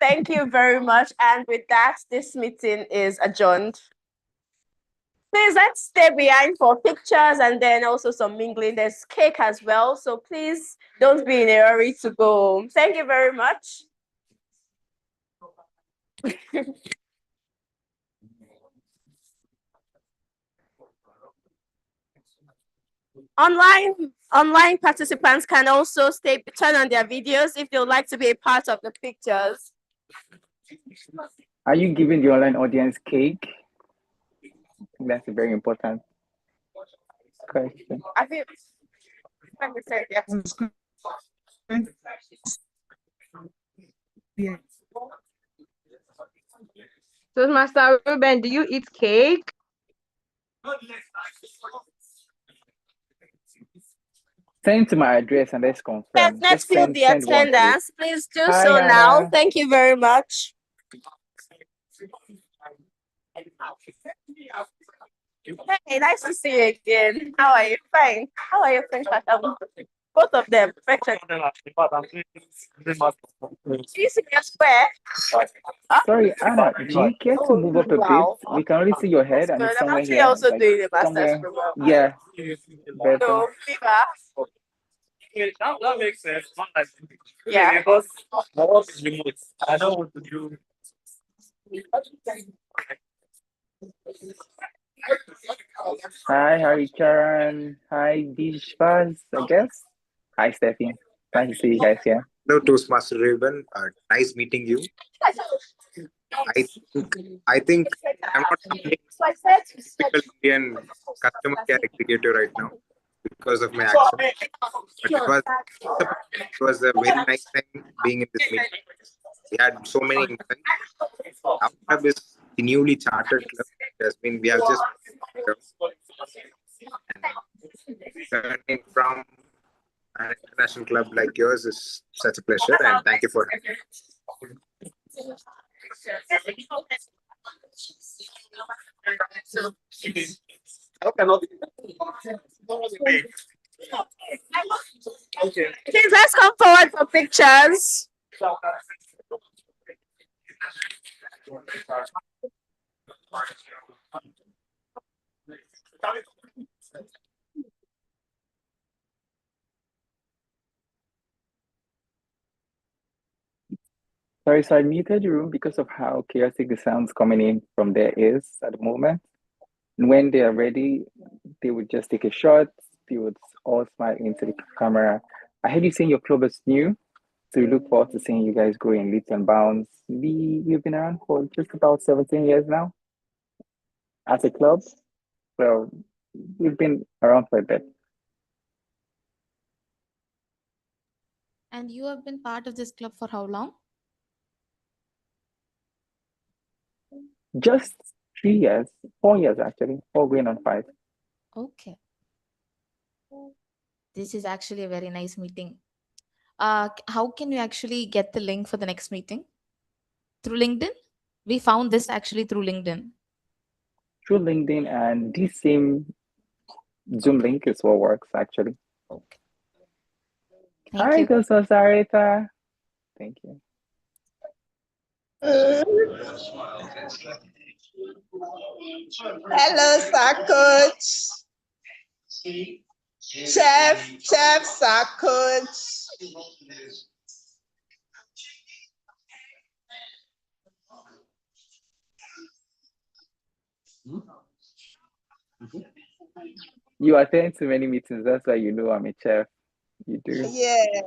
Thank you very much. And with that, this meeting is adjourned. Please, let's stay behind for pictures and then also some mingling. There's cake as well. So please don't be in a hurry to go home. Thank you very much. Online participants can also turn on their videos if they would like to be a part of the pictures. Are you giving the online audience cake? That's a very important question. I think, let me say yes. Yeah. Toastmaster Ruben, do you eat cake? Send to my address and let's confirm. Yes, let's Just fill send, the send one, please. attendance. Please do Hi, so now. Anna. Thank you very much. Hey, nice to see you again. How are you? Fine. How are you, French Madam? Both of them. French and- Do you see your square? Sorry, Anna, do you care to move up a Wow. bit? We can only see your head and Good. it's I'm somewhere actually here. also like doing the master's somewhere. program. Yeah. Better. No, fever. That makes sense. Yeah. Because my work is remote. I don't want to do. Hi, Harry Charan. Hi, Dishbaz, I guess. Hi, Steffi. Nice to see you guys here. Hello, Toastmaster Raven. Nice meeting you. I think I'm not being typical Indian customer care executive right now because of my accent. But it was a very nice time being in this meeting. We had so many interns. Our club is the newly chartered club. We have just learning from an international club like yours is such a pleasure, and thank you for having me. Please, let's come forward for pictures. Sorry, so I muted the room because of how chaotic the sounds coming in from there is at the moment. And when they are ready, they would just take a shot. They would all smile into the camera. I heard you saying your club is new, so we look forward to seeing you guys grow in leaps and bounds. We've been around for just about 17 years now as a club. Well, we've been around for a bit. And you have been part of this club for how long? Just 3 years, 4 years actually, 4 going on 5. Okay. This is actually a very nice meeting. How can you actually get the link for the next meeting? Through LinkedIn? We found this actually through LinkedIn. Through LinkedIn, and this same Zoom link is what works actually. Okay. Hi, you. Goso Sarita. Thank you. Hello, sir coach. Chef, sir coach. You attend too many meetings. That's why you know I'm a chef. You do. Yes.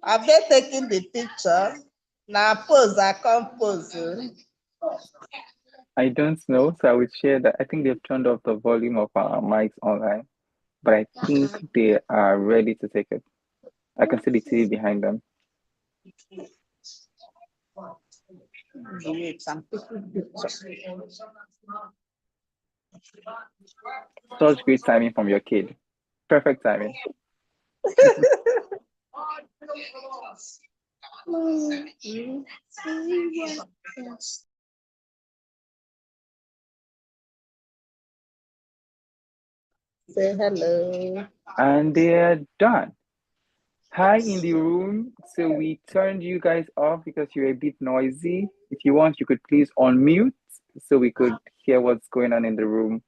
Have they taken the picture? Now pose, I can't pose. I don't know, so I would share that. I think they've turned off the volume of our mics online, but I think they are ready to take it. I can see the TV behind them. Such great timing from your kid. Perfect timing. Say hello. And they're done. Hi in the room. So we turned you guys off because you're a bit noisy. If you want, you could please unmute so we could hear what's going on in the room.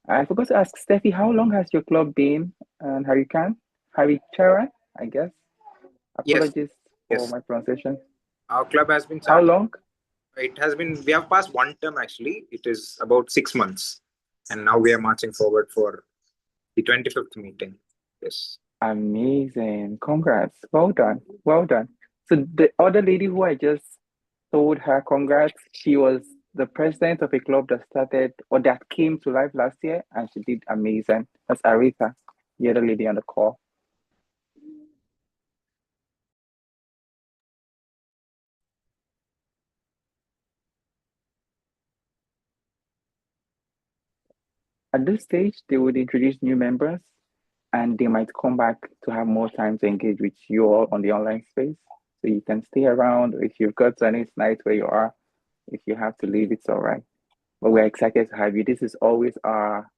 I forgot to ask Steffi, how long has your club been? And Harry Chara, I guess. Yes. Apologies for my pronunciation. Our club has been How long? It has been, we have passed one term actually. It is about 6 months. And now we are marching forward for the 25th meeting. Yes. Amazing. Congrats. Well done. Well done. So the other lady who I just told her congrats, she was the president of a club that started or that came to life last year, and she did amazing. That's Aretha, the other lady on the call. At this stage, they would introduce new members and they might come back to have more time to engage with you all on the online space. So you can stay around. If you've got to, and it's nice where you are. If you have to leave, it's all right. But we're excited to have you. This is always our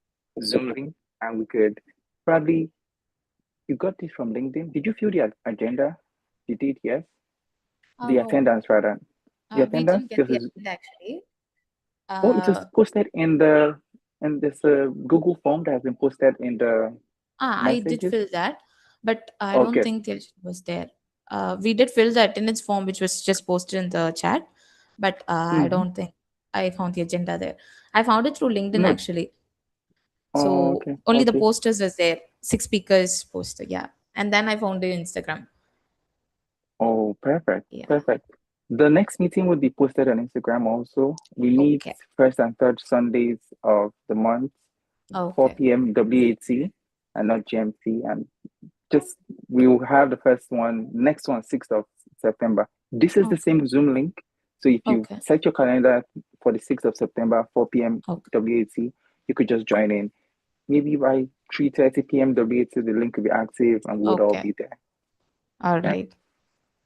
Zoom link, and we could probably, you got this from LinkedIn. Did you fill the agenda? You did, yes? The No. attendance rather. The We attendance? didn't get the Because agenda actually. oh, it was posted in this Google form that has been posted in the I did messages. fill that, but I don't Okay. think it was there. We did fill the attendance form, which was just posted in the chat, but I don't think I found the agenda there. I found it through LinkedIn No. actually. Oh, So okay. only the Okay. posters was there, 6 speakers poster, yeah. And then I found it Instagram. Oh, perfect. Yeah. Perfect. The next meeting will be posted on Instagram also. We meet first and third Sundays of the month, 4 p.m. WAT and not GMT. And just we will have the first one, next one, 6th of September. This is the same Zoom link. So if you set your calendar for the 6th of September, 4 p.m. WAT, you could just join in. Maybe by 3:30 p.m. WAT, the link will be active and we would all be there. All Yeah. right.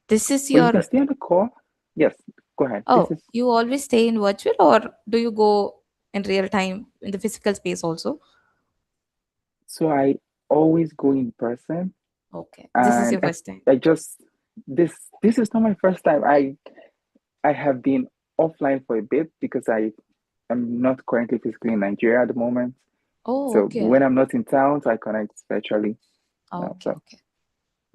This is But you your can stay on the call. Yes, go ahead. Oh, This is you always stay in virtual or do you go in real time in the physical space also? so I always go in person. Okay. This is your And first time. I just this is not my first time. I have been offline for a bit because I am not currently physically in Nigeria at the moment. Oh, So okay. when I'm not in town, so I connect virtually. Okay, okay.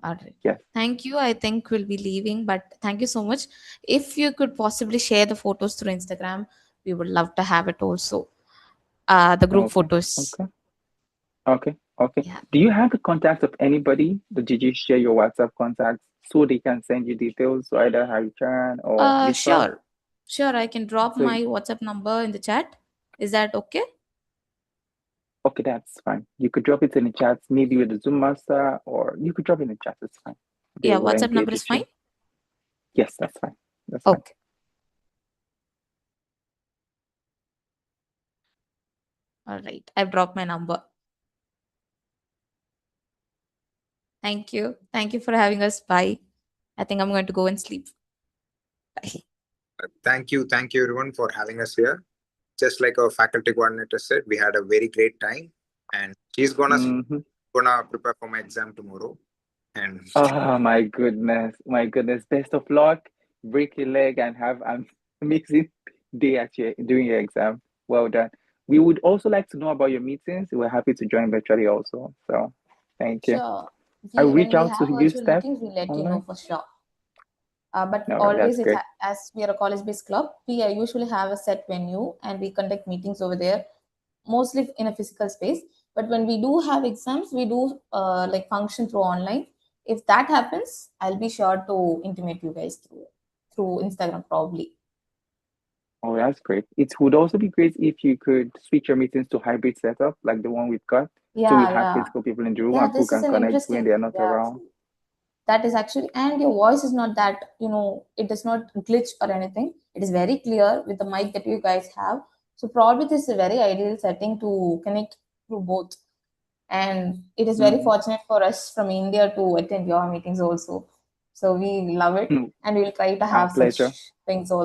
All right. Yes. Thank you. I think we'll be leaving, but thank you so much. If you could possibly share the photos through Instagram, we would love to have it also. The group Okay. photos. Okay. Do you have the contact of anybody? Did you share your WhatsApp contacts so they can send you details, so either Harichan or Lisa? Sure. Sure, I can drop So- my WhatsApp number in the chat. Is that okay? Okay, that's fine. You could drop it in the chat, maybe with the Zoom master, or you could drop it in the chat. It's fine. They Yeah, will WhatsApp engage number is with you. fine. Yes, that's fine. That's fine. Okay. All right. I've dropped my number. Thank you. Thank you for having us. Bye. I think I'm going to go and sleep. Bye. Thank you everyone for having us here. Just like our faculty coordinator said, we had a very great time, and she's gonna prepare for my exam tomorrow. And Oh my goodness. Best of luck. Break your leg and have an amazing day during your exam. Well done. We would also like to know about your meetings. We're happy to join virtually also. So thank you. Sure. I'll When reach we out have to you, virtual Steph, meetings, we'll let you know online. for sure. But No, always, that's great. as we are a college-based club, we usually have a set venue and we conduct meetings over there, mostly in a physical space. But when we do have exams, we do like function through online. If that happens, I'll be sure to intimate you guys through Instagram probably. Oh, that's great. It would also be great if you could switch your meetings to hybrid setup, like the one we've got. So we have physical people in the room Yeah, and people this is can an connect interesting when they're not yeah. around. That is actually, and your voice is not that, it does not glitch or anything. It is very clear with the mic that you guys have. So probably this is a very ideal setting to connect through both. And it is very fortunate for us from India to attend your meetings also. So we love it, and we'll try to Our have pleasure. such things also.